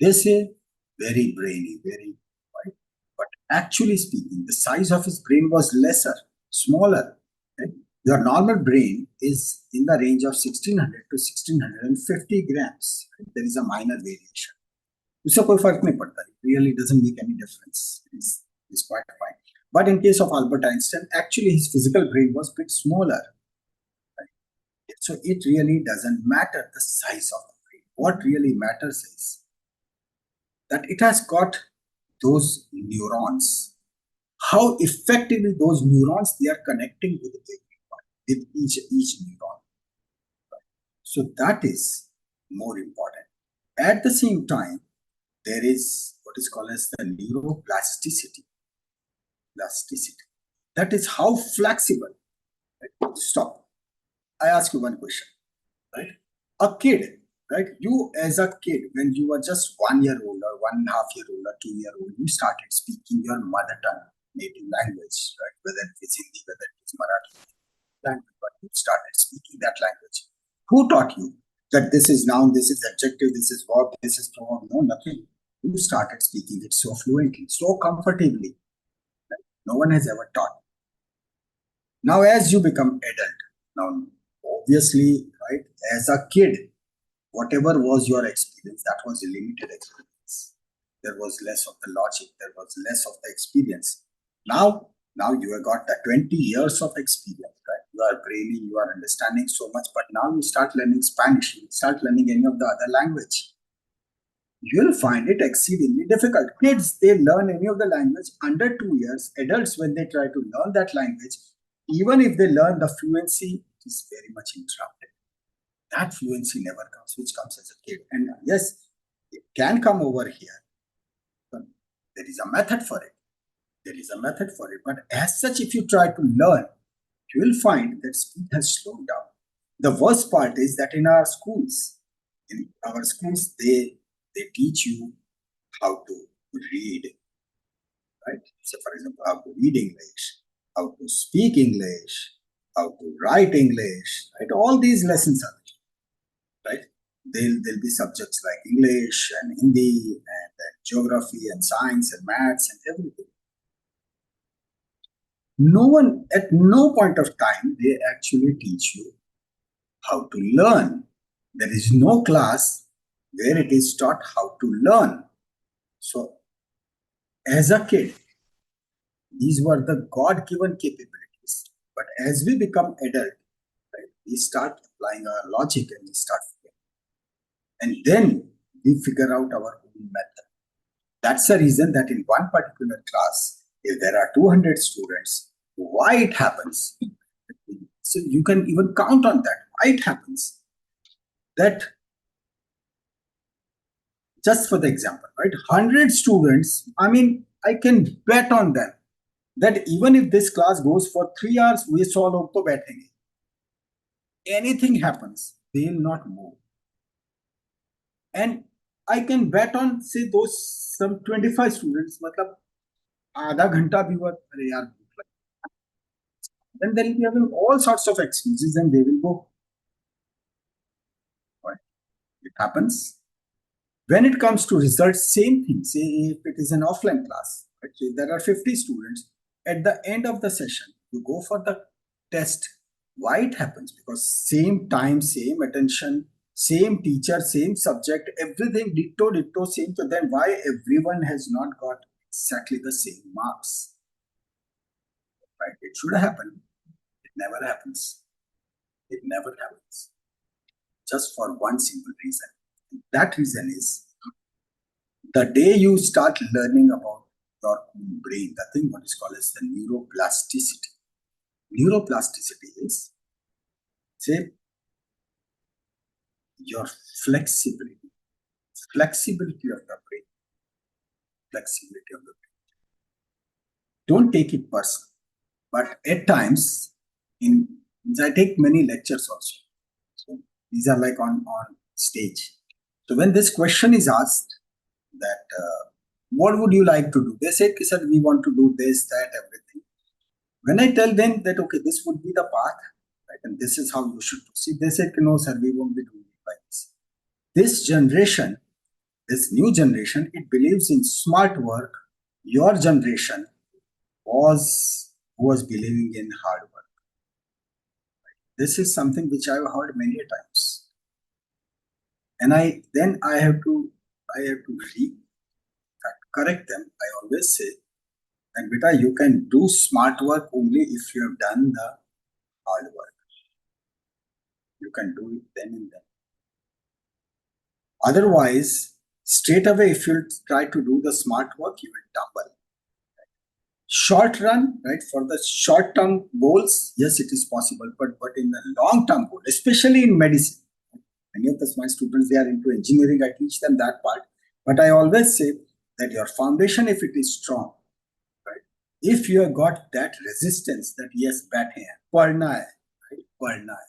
They say very brainy, very, right? But actually speaking, the size of his brain was lesser, smaller. Right? Your normal brain is in the range of 1600 to 1650 grams. Right? There is a minor variation. उससे कोई फर्क नहीं पड़ता. It really doesn't make any difference. He's quite fine. But in case of Albert Einstein, actually his physical brain was a bit smaller. Right? So it really doesn't matter the size of the brain. What really matters is that it has got those neurons. How effectively those neurons they are connecting with everyone, with each neuron. Right? So that is more important. At the same time, there is what is called as the neuroplasticity. That is how flexible. Right? Stop. I ask you one question. Right? A kid, right? You as a kid, when you were just 1 year old or 1.5 year old or 2 year old, you started speaking your mother tongue, native language, right? Whether it's Hindi, whether it's Marathi language, but you started speaking that language. Who taught you that this is noun, this is adjective, this is verb, this is pronoun? No, nothing. You started speaking it so fluently, so comfortably. Right? No one has ever taught. Now, as you become adult, now obviously, right, as a kid, whatever was your experience, that was a limited experience. There was less of the logic, there was less of the experience. Now you have got the 20 years of experience, right? You are brainy, you are understanding so much, but now you start learning Spanish, you start learning any of the other language. You'll find it exceedingly difficult. Kids, they learn any of the language under 2 years. Adults, when they try to learn that language, even if they learn the fluency, it is very much interrupted. That fluency never comes, which comes as a kid. And yes, it can come over here, but there is a method for it. But as such, if you try to learn, you will find that speed has slowed down. The worst part is that in our schools, they teach you how to read, right? So, for example, how to read English, how to speak English, how to write English, right? All these lessons are right. There'll be subjects like English and Hindi and geography and science and maths and everything. No one, at no point of time, they actually teach you how to learn. There is no class where it is taught how to learn. So, as a kid, these were the God-given capabilities. But as we become adult, right, we start applying our logic and we start and then we figure out our own method. That's the reason that in one particular class, if there are 200 students, why it happens? So you can even count on that. Why it happens? That just for the example, right? 100 students, I mean, I can bet on them that even if this class goes for 3 hours, we saw log to baithenge. Anything happens, they will not move. And I can bet on, say, those some 25 students, matlab, आधा घंटा भी हुआ, अरे यार, then they'll be having all sorts of excuses and they will go. Right? It happens. When it comes to results, same thing. Say if it is an offline class, right? So there are 50 students. At the end of the session, you go for the test. Why it happens? Because same time, same attention, same teacher, same subject, everything ditto, same. So then why everyone has not got exactly the same marks? Right? It should happen. It never happens. It never happens. Just for one simple reason. That reason is the day you start learning about your own brain, the thing what is called as the neuroplasticity. Neuroplasticity is, say, your flexibility of the brain. Flexibility of the brain. Don't take it personal. But at times, I take many lectures also. So these are like on stage. So when this question is asked that what would you like to do? They said, sir, we want to do this, that, everything. When I tell them that, okay, this would be the path, right, and this is how you should proceed, they said, no, sir, we won't be doing it like this. This generation, this new generation, it believes in smart work. Your generation was believing in hard work. This is something which I've heard many times. And I have to correct them. I always say And beta, you can do smart work only if you have done the hard work. You can do it then and then. Otherwise, straight away, if you try to do the smart work, you will tumble. Short run, right? For the short-term goals, yes, it is possible. But in the long-term goal, especially in medicine, many of my students, they are into engineering. I teach them that part. But I always say that your foundation, if it is strong, right? If you have got that resistance, that yes, bat hai, padna hai, right? Padna hai,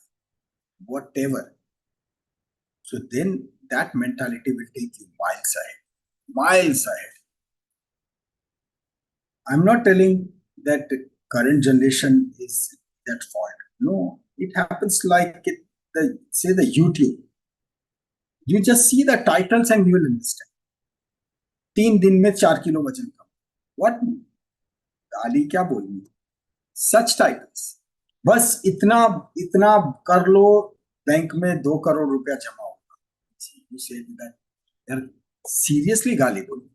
whatever. So then that mentality will take you miles ahead. Miles ahead. I'm not telling that the current generation is that fault. No, it happens like say the YouTube. You just see the titles and you will understand. 3 दिन में 4 kilo वजन कम. What? गाली क्या बोलनी? Such titles. बस इतना कर लो, bank में 2 करोड़ रुपया जमा होगा. You say that. They're seriously गाली बोलनी.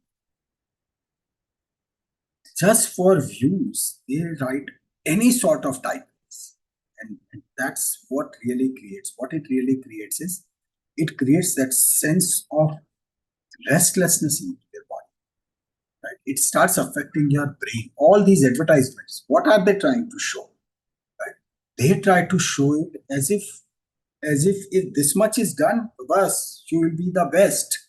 Just for views, they write any sort of titles. And that's what really creates. What it really creates is, it creates that sense of restlessness in your body. Right? It starts affecting your brain. All these advertisements, what are they trying to show? Right? They try to show it as if this much is done, bas, you will be the best.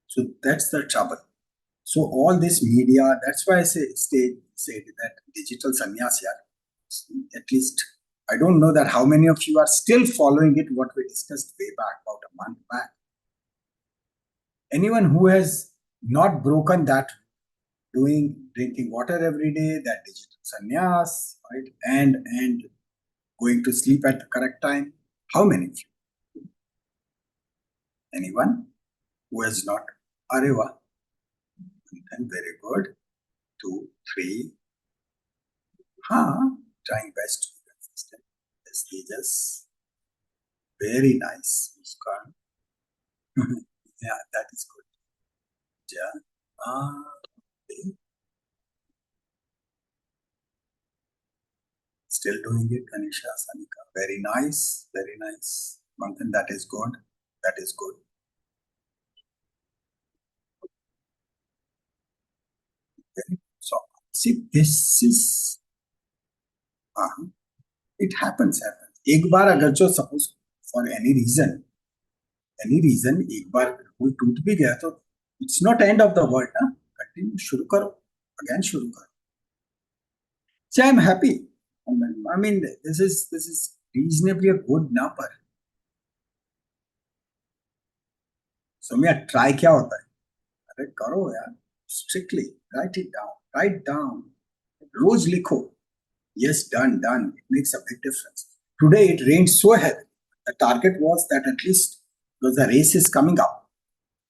So that's the trouble. So all this media, that's why I say that digital sannyas, at least I don't know that how many of you are still following it, what we discussed way back, about a month back. Anyone who has not broken that, drinking water every day, that digital sannyas, right, and going to sleep at the correct time, how many of you? Anyone who has not? Areva. And very good. 2, 3. Trying best to be consistent. Yes, Tejas. Very nice. Muskan. Yeah, that is good. Yeah. Okay. Still doing it, Anisha, Sanika. Very nice. Very nice. Manthan, that is good. That is good. Okay. So, see, this is it happens. एक बार अगर जो suppose for any reason एक बार कोई टूट भी गया तो it's not end of the world, ना? Continue, शुरू करो, again शुरू करो. So I'm happy. I mean, this is reasonably a good number. So मैं try क्या होता है? अरे करो यार, strictly write it down. Write down. रोज लिखो. Yes, done. It makes a big difference. Today it rained so heavy. The target was that at least, because the race is coming up.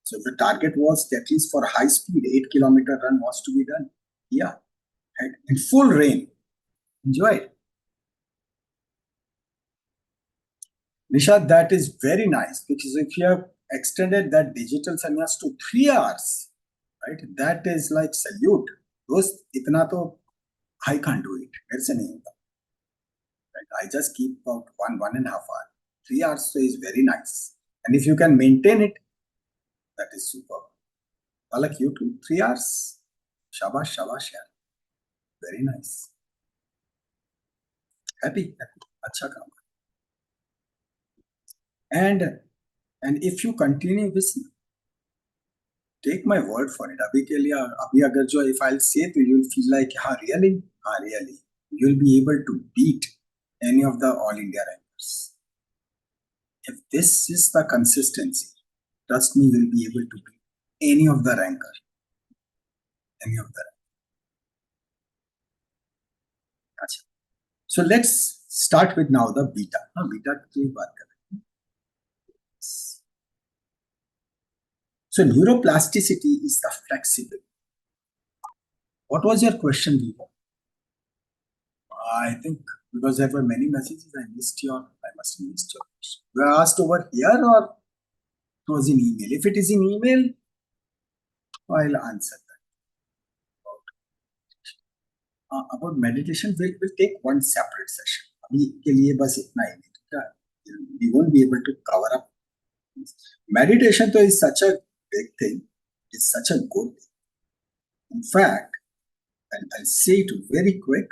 So the target was at least for high speed, 8-kilometer run was to be done. Yeah, right? In full rain. Enjoy it. Nisha, that is very nice, because if you have extended that digital sannyas to 3 hours, right? That is like salute. Those itna to I can't do it. Right? I just keep about 1.5 hours. 3 hours is very nice. And if you can maintain it, that is superb. I like you too. 3 hours. Shabash, yeah. Very nice. Happy. Acha kaam. And if you continue this, take my word for it. If I'll say to you, you'll feel like, really? Really. You'll be able to beat any of the All India rankers. If this is the consistency, trust me, you'll be able to beat any of the ranker. So let's start with now the beta. Beta की बात करें. So neuroplasticity is the flexibility. What was your question, Viva? I think because there were many messages, I must have missed your question. You asked over here or it was in email? If it is in email, I'll answer that. about meditation, we'll take one separate session. अभी के लिए बस इतना ही नहीं, क्या? We won't be able to cover up. Meditation though is such a big thing. It's such a good thing. In fact, I'll say it very quick.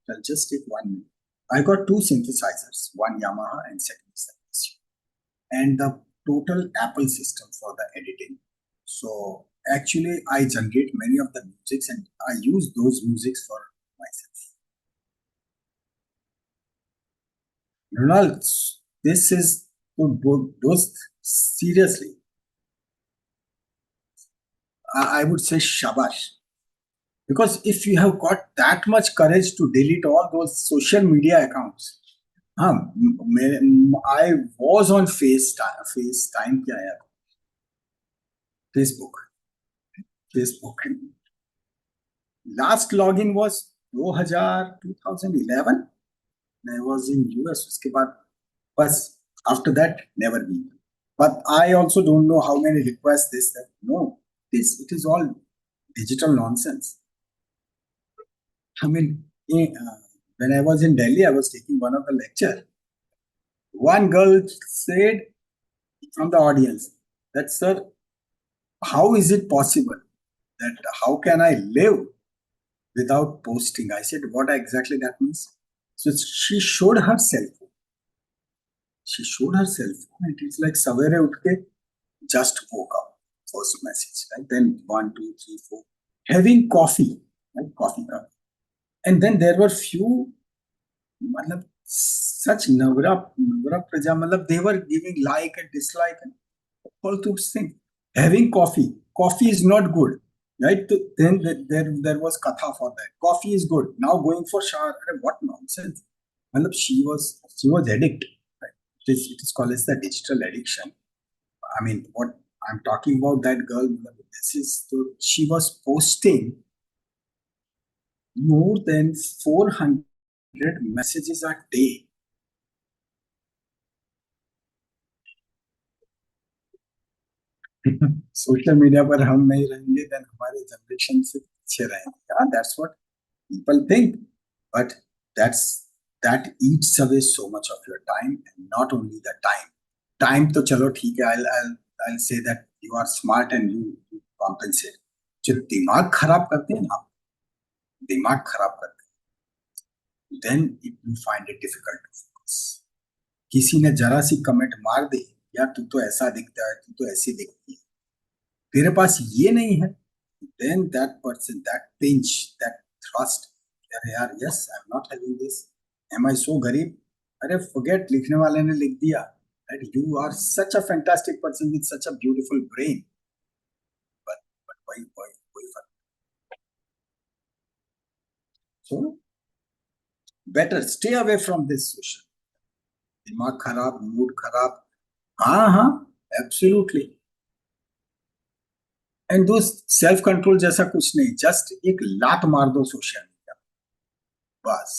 I'll just take 1 minute. I got 2 synthesizers, one Yamaha and second is the and the total Apple system for the editing. So actually, I generate many of the musics and I use those musics for myself. Ronald, this is those seriously. I would say shabash. Because if you have got that much courage to delete all those social media accounts, I was on FaceTime क्या है? Facebook. Last login was 2011. I was in US. उसके बाद बस after that never been. But I also don't know how many requests this that. No, it is all digital nonsense. I mean, when I was in Delhi, I was taking one of the lecture. One girl said from the audience that, sir, how is it possible that how can I live without posting? I said, what exactly that means? So she showed her cell phone. And it's like savere utke, just woke up, first message, right? Then 1, 2, 3, 4, having coffee, right? Coffee cup. And then there were few, such navra praja, they were giving like and dislike and all those things. Having coffee is not good, right? Then there was katha for that. Coffee is good. Now going for shower, what nonsense! She was addict. Right? It is called as the digital addiction. I mean, what I'm talking about, that girl. She was posting more than 400 messages a day. Social media पर हम नहीं रहेंगे then हमारे generation से पीछे रहेंगे. Yeah, that's what people think, but that eats away so much of your time, and not only the time तो चलो ठीक है, I'll say that you are smart and you compensate. जो दिमाग खराब करते हैं ना, then it will find it difficult to focus. किसी ने जरा सी कमेंट मार दी, यार तू तो ऐसा दिखता है, तू तो ऐसी दिखती है, तेरे पास ये नहीं है, then that person, that pinch, that thrust, यार yes, I'm not having this, am I so गरीब? अरे forget, लिखने वाले ने लिख दिया, right? You are such a fantastic person with such a beautiful brain, but why? So better stay away from this social. दिमाग खराब, मूड खराब, हाँ, absolutely. एंड दोस्त सेल्फ कंट्रोल जैसा कुछ नहीं, जस्ट एक लात मार दो सोशल मीडिया, बस.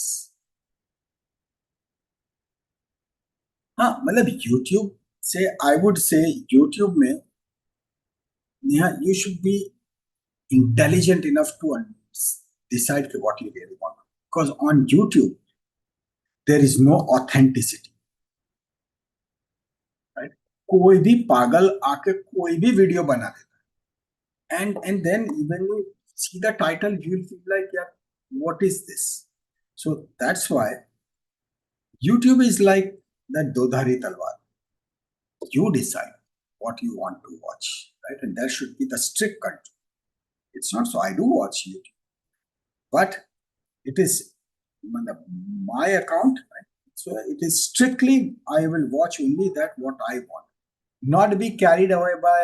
हाँ, मतलब यूट्यूब से, आई वुड से यूट्यूब में you should be intelligent enough to decide what you really want, because on YouTube there is no authenticity, right? कोई भी पागल आके कोई भी वीडियो बना देता, and then when you see the title, you will feel like, yeah, what is this? So that's why YouTube is like that dodhari talwar. You decide what you want to watch, right? And there should be the strict control. It's not so I do watch YouTube, but it is my account, right? So it is strictly I will watch only that what I want, not be carried away by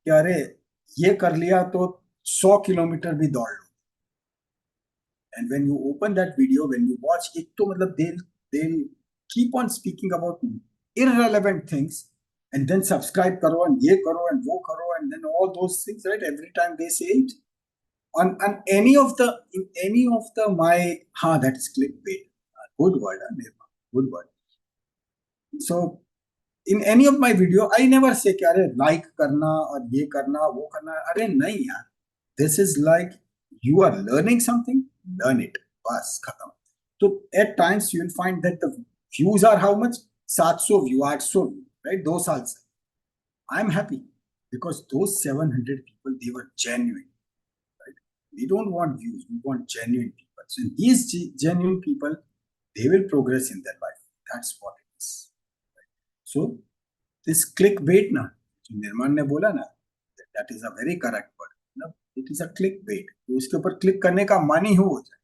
kyare ये कर लिया तो 100 kilometre भी दौड़ लो. And when you open that video, when you watch it, तो मतलब they'll keep on speaking about irrelevant things, and then subscribe करो and ये करो and वो करो, and then all those things, right? Every time they say it on any of the my that is clickbait. Good word, good word. So in any of my video, I never say कि अरे like करना और ये करना वो करना, अरे नहीं यार. This is like you are learning something, learn it, bas, khatam. So at times you will find that the views are how much? 700 view, 800 view, right? 2 saal se. I'm happy because those 700 people, they were genuine, right? We don't want views, we want genuine people. So these genuine people, they will progress in their life. That's what it is. Right? So this clickbait, na, Nirman ne bola na, that is a very correct word. No, it is a clickbait. तो उसके ऊपर click करने का मन ही हो जाए.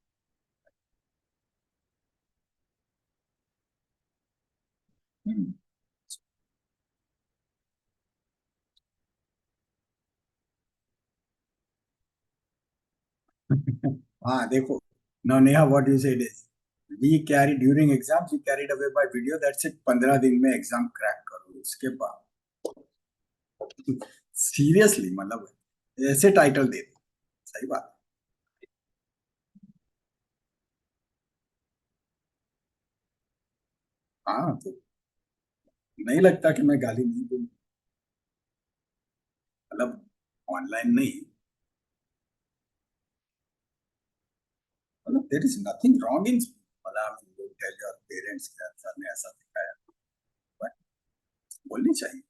हाँ देखो. Now Neha, what you said is, we carry during exams, we carried away by video. That's it. 15 दिन में exam crack करो. उसके बाद seriously मतलब ऐसे title दे दो. सही बात. हाँ तो नहीं लगता कि मैं गाली नहीं दूँ. मतलब ऑनलाइन नहीं. मतलब there is nothing wrong in मतलब you tell your parents कि सर ने ऐसा दिखाया. But बोलनी चाहिए.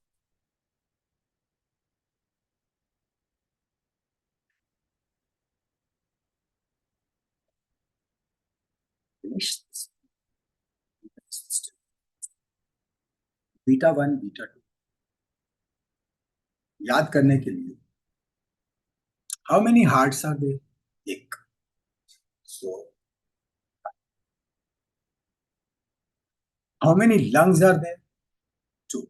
Finish this. बीटा 1, बीटा 2 याद करने के लिए. How many hearts are there? एक. So how many lungs are there? 2.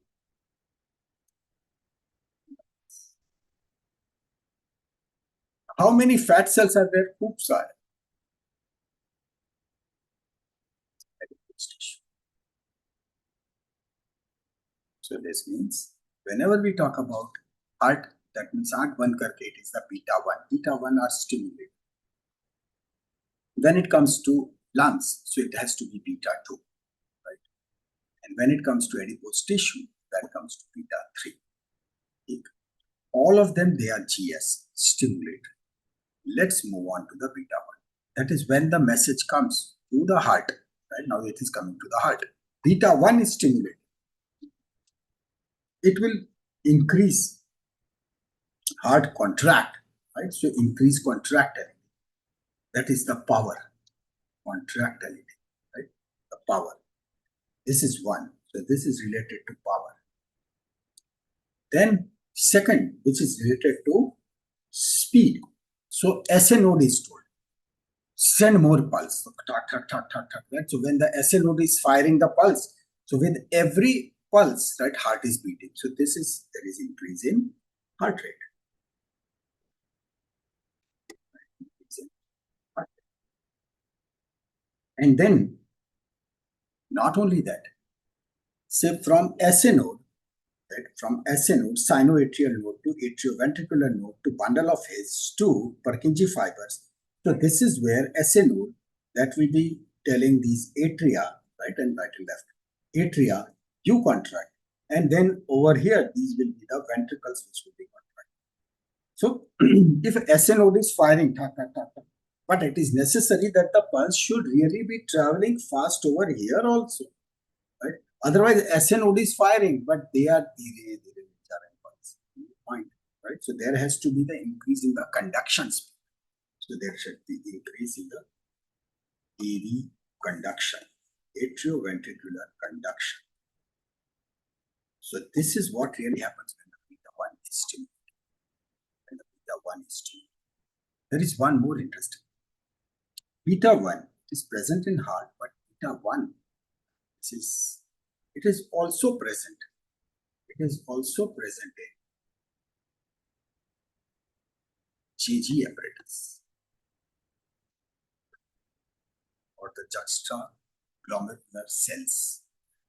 How many fat cells are there? Oops, are. So this means whenever we talk about heart, that means heart one karke, it is the beta 1. Beta 1 are stimulated. When it comes to lungs, so it has to be beta 2, right? And when it comes to adipose tissue, that comes to beta 3. All of them, they are GS, stimulated. Let's move on to the beta 1. That is when the message comes to the heart. Right now it is coming to the heart. Beta 1 is stimulated. It will increase heart contract, right? So increase contractility. That is the power. Contractility, right? The power. This is 1. So this is related to power. Then second, which is related to speed. So SA node is told, send more pulse. So, right? So when the SA node is firing the pulse, so with every pulse, right, heart is beating. So there is increase in heart rate. And then, not only that, say from SA node, right, from SA node, sinoatrial node to atrioventricular node to bundle of His to Purkinje fibers. So this is where SA node, that will be telling these atria, right and left. Atria, you contract. And then over here, these will be the ventricles which will be contracted. So if SA node is firing, but it is necessary that the pulse should really be traveling fast over here also, right? Otherwise, SA node is firing, but they are pulse. Point, right? So there has to be the increase in the conduction speed. So there should be increase in the AV conduction, atrioventricular conduction. So this is what really happens when the beta 1 is stimulated. When the beta 1 is stimulated. There is one more interesting. Beta 1 is present in heart, but beta 1 it is also present. It is also present in GG apparatus or the juxtaglomerular cells.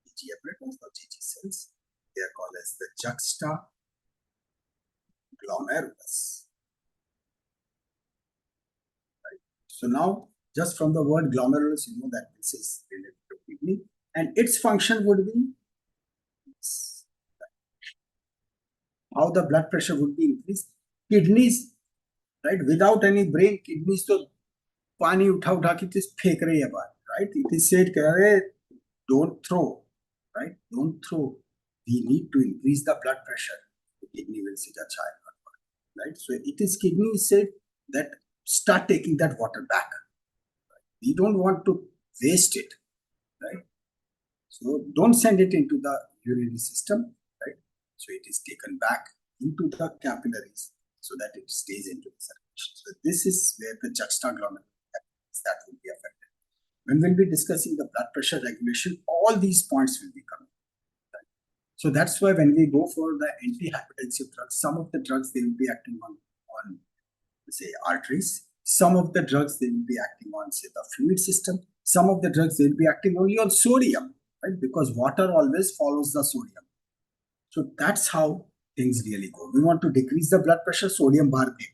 GG apparatus or GG cells, they are called as the juxtaglomerulus. Right. So now, just from the word glomerulus, you know that this is related to kidney, and its function would be how the blood pressure would be increased. Kidneys, right? Without any brain, kidneys, so पानी उठा उठा के just फेंक रही है बाहर, right? It is said don't throw, right? Don't throw. We need to increase the blood pressure. The kidney will say अच्छा है, right? So it is kidney said that start taking that water back. We don't want to waste it, right? So don't send it into the urinary system, right? So it is taken back into the capillaries so that it stays into the circulation. So this is where the juxtaglomerular capillaries that will be affected. When we'll be discussing the blood pressure regulation, all these points will be coming. Right? So that's why when we go for the antihypertensive drugs, some of the drugs they will be acting on say arteries. Some of the drugs they will be acting on say the fluid system. Some of the drugs they will be acting only on sodium, right? Because water always follows the sodium. So that's how things really go. We want to decrease the blood pressure, sodium bar de.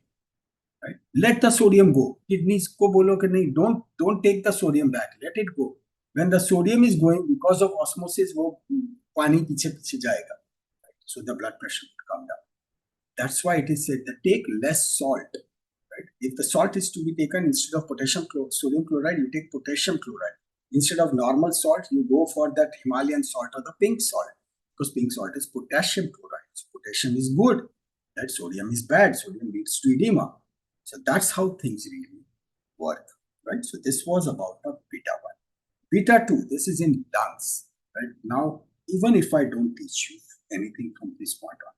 Right? Let the sodium go. Kidneys ko bolo ke nahi, don't take the sodium back. Let it go. When the sodium is going because of osmosis, wo pani piche piche jayega. Right? So the blood pressure will come down. That's why it is said that take less salt. Right? If the salt is to be taken instead of sodium chloride, you take potassium chloride. Instead of normal salt, you go for that Himalayan salt or the pink salt, because pink salt is potassium chloride. So potassium is good. That sodium is bad. Sodium leads to edema. So that's how things really work, right? So this was about the beta 1. Beta 2, this is in lungs, right? Now, even if I don't teach you anything from this point on,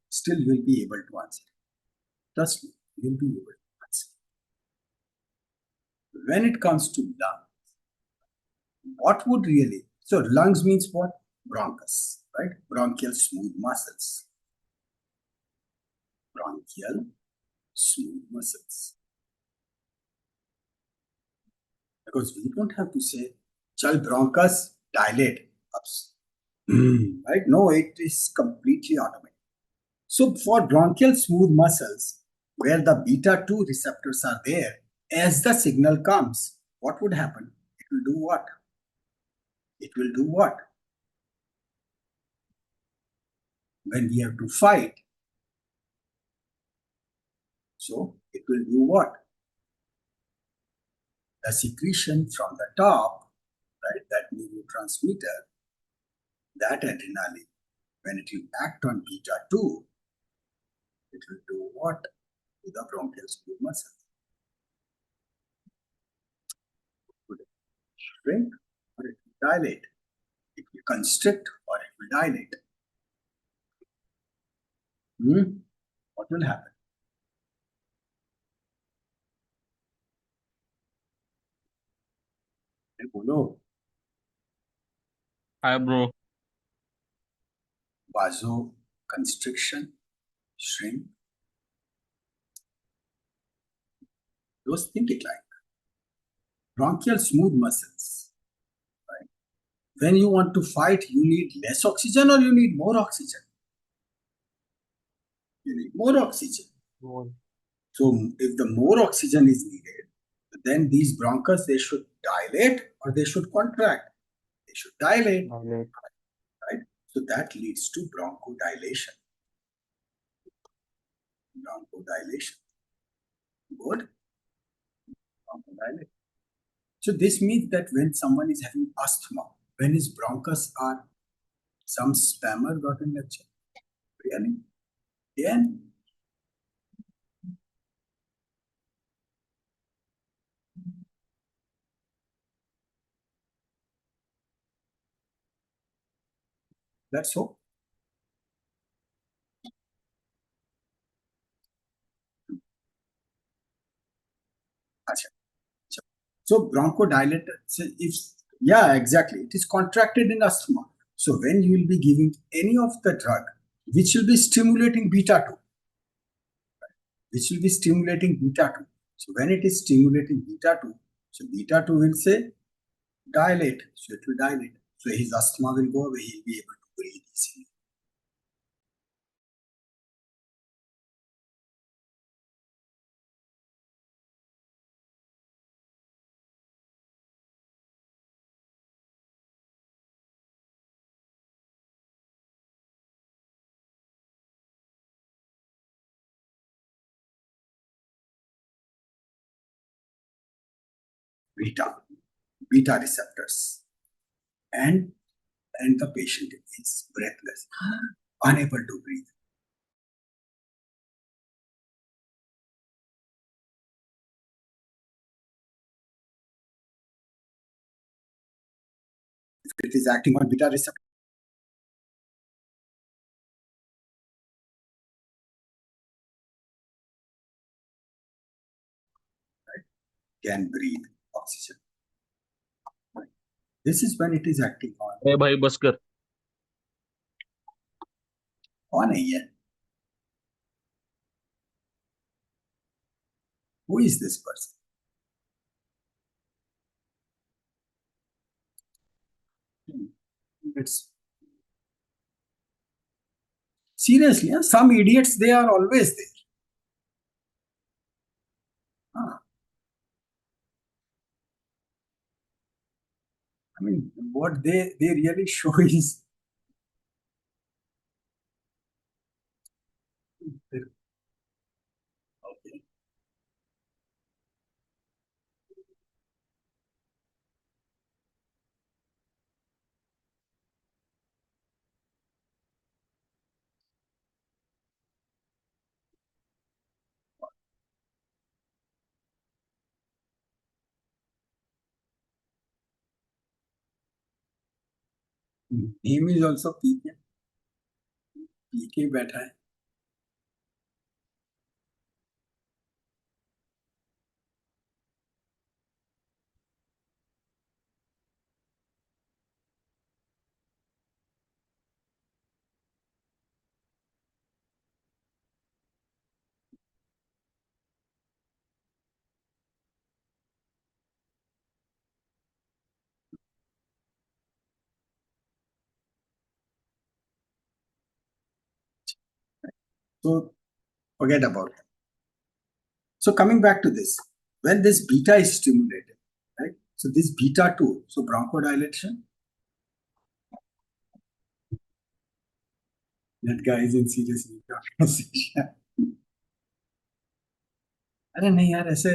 still you'll be able to answer. Trust me, you'll be able to answer. When it comes to lungs, what would really, so lungs means what? Bronchus, right? Bronchial smooth muscles. Bronchial smooth muscles. Because we don't have to say, chal bronchus, dilate, ups. Right? No, it is completely automatic. So for bronchial smooth muscles, where the beta 2 receptors are there, as the signal comes, what would happen? It will do what? It will do what? When we have to fight, so it will do what? The secretion from the top, right, that neurotransmitter, that adrenaline, when it will act on beta 2, it will do what to the bronchial smooth muscle? It will shrink or it will dilate. It will constrict or it will dilate. What will happen? Bolo, Hi, bro. vasoconstriction, shrink. Those think it like bronchial smooth muscles. Right? When you want to fight, you need less oxygen or you need more oxygen? You need more oxygen. So if the more oxygen is needed, then these bronchus, they should dilate or they should contract. They should dilate. Right? So that leads to bronchodilation. Bronchodilation. Good. Bronchodilation. So this means that when someone is having asthma, when his bronchus are, some spammer got in lecture. Really? Yeah. Let's hope. Achha. So bronchodilator, so if, yeah, exactly, it is contracted in asthma. So when you will be giving any of the drug, which will be stimulating beta 2, which will be stimulating beta 2. So when it is stimulating beta 2, so beta 2 will say dilate, so it will dilate. So his asthma will go away, he'll be able to breathe easily. beta receptors, and the patient is breathless, unable to breathe. If it is acting on beta receptor, right, can breathe oxygen. Right. This is when it is acting on. ए भाई बस कर. कौन है ये? Who is this person? It's seriously, some idiots, they are always there. I mean, what they really show is okay. Him is also PK. PK बैठा है. So forget about it. So coming back to this, when this beta is stimulated, right? So this beta 2, so bronchodilation. That guy is in serious need of conversation. अरे नहीं यार, ऐसे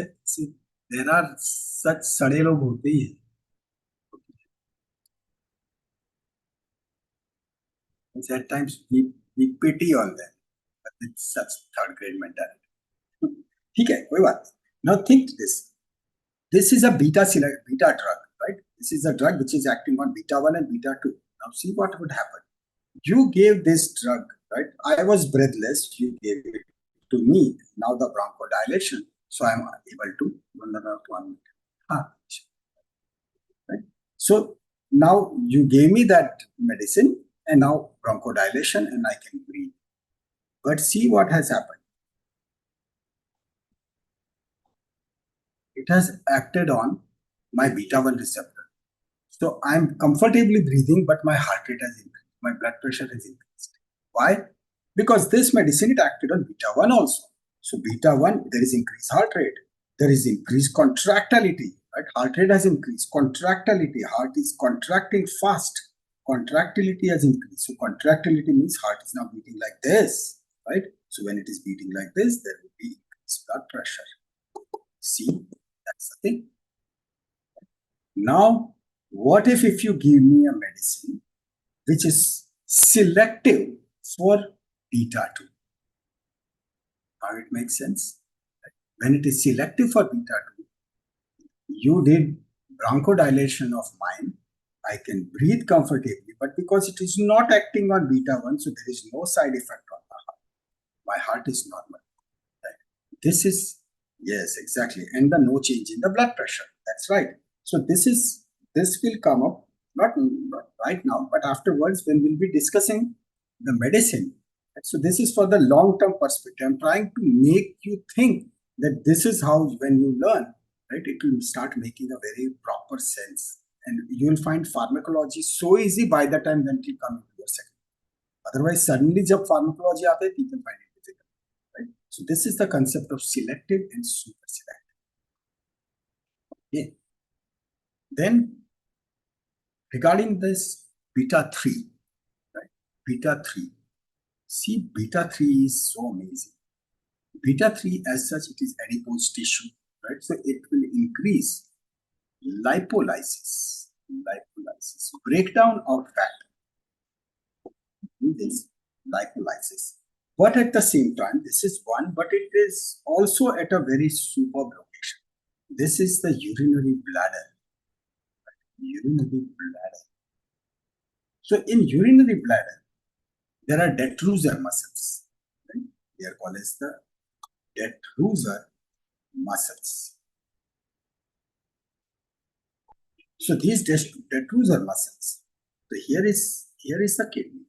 there are such सड़े लोग होते ही हैं. At times we pity on them, but it's such third grade mentality. ठीक है, कोई बात. Now think this. This is a beta drug, right? This is a drug which is acting on beta 1 and beta 2. Now see what would happen. You gave this drug, right? I was breathless. You gave it to me. Now the bronchodilation. So I'm able to. Right? So now you gave me that medicine and now bronchodilation and I can breathe. But see what has happened. It has acted on my beta 1 receptor. So I'm comfortably breathing, but my heart rate has increased. My blood pressure has increased. Why? Because this medicine, it acted on beta 1 also. So beta 1, there is increased heart rate. There is increased contractility. Right? Heart rate has increased. Contractility. Heart is contracting fast. Contractility has increased. So contractility means heart is now beating like this. Right? So when it is beating like this, there will be increased blood pressure. See, that's the thing. Now, what if you give me a medicine which is selective for beta 2? Now it makes sense. When it is selective for beta 2, you did bronchodilation of mine. I can breathe comfortably, but because it is not acting on beta 1, so there is no side effect on the heart. My heart is normal. Right? This is, yes, exactly. And the no change in the blood pressure. That's right. So this will come up, not right now, but afterwards when we'll be discussing the medicine. So this is for the long-term perspective. I'm trying to make you think that this is how, when you learn, right, it will start making a very proper sense. And you'll find pharmacology so easy by the time when you come into your second. Otherwise, suddenly, jab pharmacology aate, people find it difficult. Right? So this is the concept of selective and super selective. Okay. Then, regarding this beta 3, right? Beta 3. See, beta 3 is so amazing. Beta 3, as such, it is adipose tissue, right? So it will increase lipolysis, breakdown of fat. This lipolysis. But at the same time, this is one, but it is also at a very superb location. This is the urinary bladder. Urinary bladder. So in urinary bladder, there are detrusor muscles. Right? They are called as the detrusor muscles. So these detrusor muscles. So here is the kidney.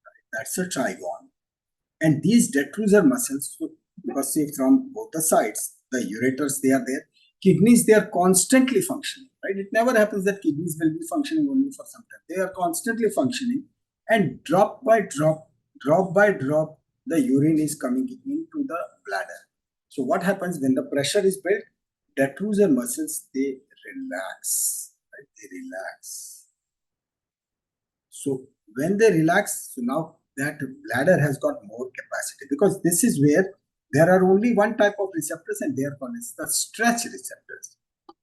Right? That's a trigone. And these detrusor muscles, so because say from both the sides, the ureters, they are there. Kidneys, they are constantly functioning, right? It never happens that kidneys will be functioning only for some time. They are constantly functioning, and drop by drop, the urine is coming into the bladder. So what happens when the pressure is built? Detrusor muscles, they relax, right? They relax. So when they relax, so now that bladder has got more capacity, because this is where there are only one type of receptors, and they are called as the stretch receptors.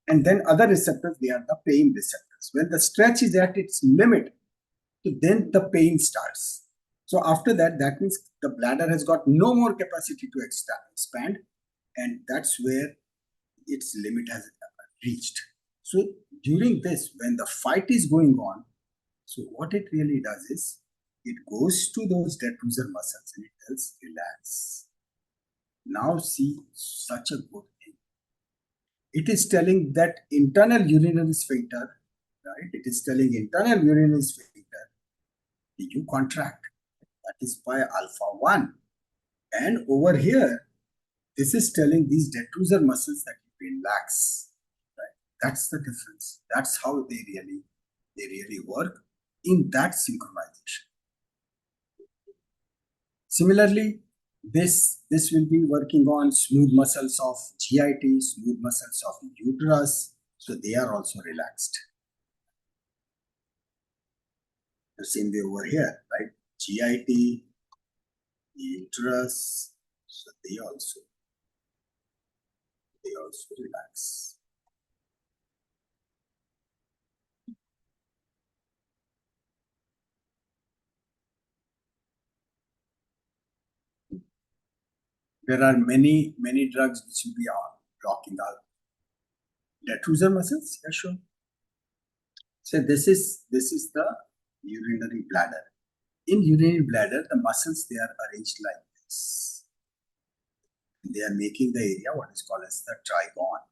And then other receptors, they are the pain receptors. When the stretch is at its limit, so then the pain starts. So after that, that means the bladder has got no more capacity to expand, and that's where its limit has reached. So during this, when the fight is going on, so what it really does is, it goes to those detrusor muscles and it tells relax. Now see, such a good thing. It is telling that internal urinary sphincter, right? It is telling internal urinary sphincter, you contract. That is by alpha 1. And over here, this is telling these detrusor muscles that you relax. Right? That's the difference. That's how they really work in that synchronization. Similarly, this will be working on smooth muscles of GIT, smooth muscles of uterus, so they are also relaxed. The same way over here, right? GIT, uterus, so they also relax. There are many drugs which will be blocking out detrusor muscles. Yeah, sure. So this is the urinary bladder. In urinary bladder, the muscles, they are arranged like this. They are making the area what is called as the trigone.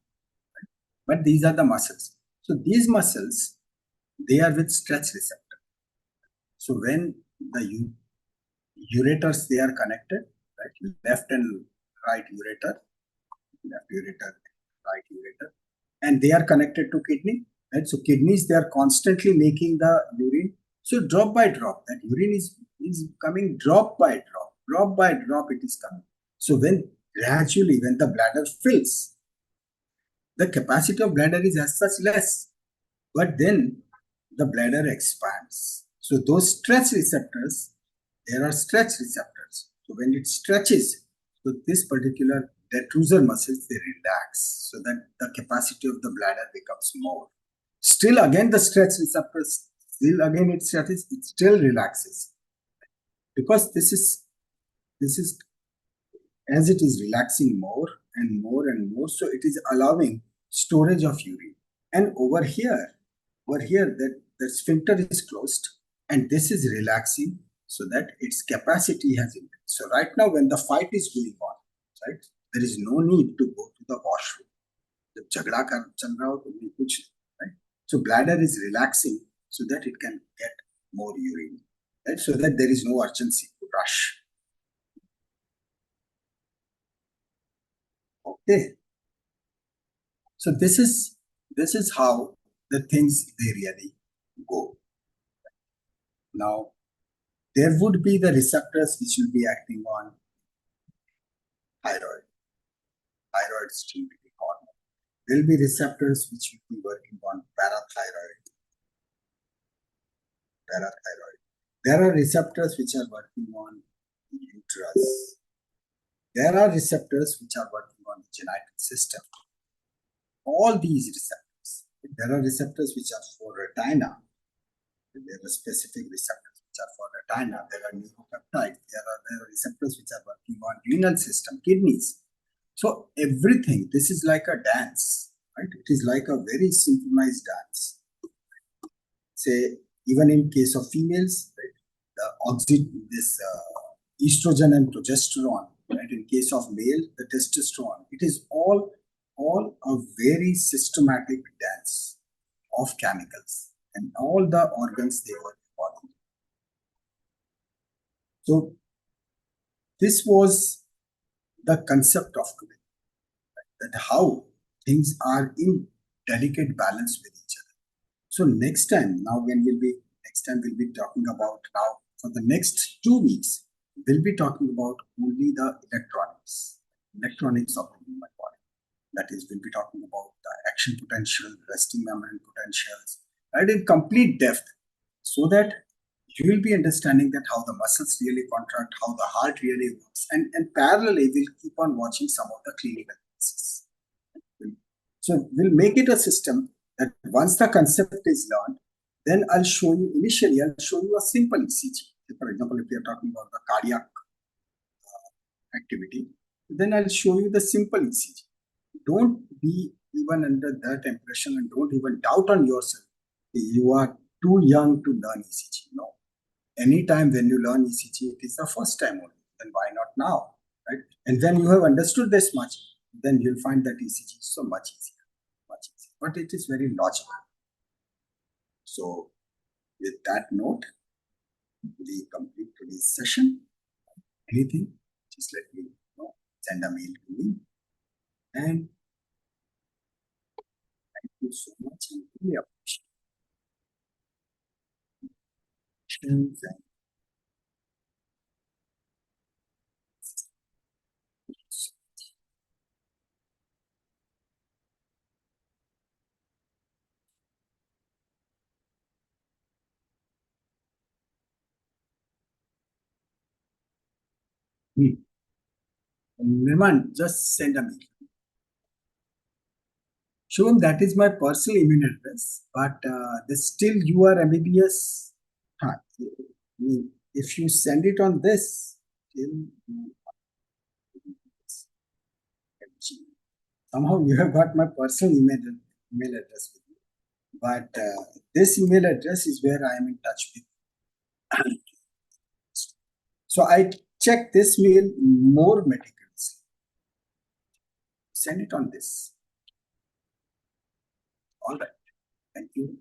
Right? But these are the muscles. So these muscles, they are with stretch receptor. So when the ureters, they are connected, right? Left and right ureter, right ureter, and they are connected to kidney. Right? So kidneys, they are constantly making the urine. So drop by drop, that urine is coming drop by drop it is coming. So when gradually, when the bladder fills, the capacity of bladder is as such less, but then the bladder expands. So those stretch receptors, there are stretch receptors. So when it stretches, so this particular detrusor muscles, they relax, so that the capacity of the bladder becomes more. Still again the stretch receptors, still again it stretches, it still relaxes. Because this is as it is relaxing more and more and more, so it is allowing storage of urine. And over here the sphincter is closed, and this is relaxing, so that its capacity has increased. So right now, when the fight is going on, right, there is no need to go to the washroom. जब झगड़ा चल रहा हो तो भी कुछ, right? So bladder is relaxing so that it can get more urine, right? So that there is no urgency to rush. Okay. So this is how the things they really go. Now, there would be the receptors which will be acting on thyroid stimulating hormone. There will be receptors which will be working on parathyroid. There are receptors which are working on uterus. There are receptors which are working on the genital system. All these receptors, There are receptors which are for retina. There are specific receptors which are for retina. There are neuropeptides. There are receptors which are working on renal system, kidneys. So everything, this is like a dance, right? It is like a very synchronized dance. Say, even in case of females, right, this estrogen and progesterone, right? In case of male, the testosterone. It is all a very systematic dance of chemicals and all the organs they were involved. So this was the concept of today, right? That how things are in delicate balance with each other. So next time we'll be talking about, now for the next 2 weeks, we'll be talking about only the electronics of the human body. That is, we'll be talking about the action potential, resting membrane potentials, right, in complete depth, so that you will be understanding that how the muscles really contract, how the heart really works, and parallelly we'll keep on watching some of the clinical cases. So we'll make it a system that once the concept is learned, then I'll show you a simple ECG. For example, if you're talking about the cardiac activity, then I'll show you the simple ECG. Don't be even under that impression and don't even doubt on yourself. You are too young to learn ECG. No. Anytime when you learn ECG, it is the first time only. Then why not now? Right? And when you have understood this much, then you'll find that ECG is so much easier. But it is very logical. So with that note, we complete today's session. Anything, just let me know. Send a mail to me. And thank you so much and really appreciate it. Nirman, just send a mail. Shivam, that is my personal email address, but still you are Mbbs. If you send it on this, somehow you have got my personal email address with you. But this email address is where I am in touch with. So I check this mail more meticulously. Send it on this. All right. Thank you.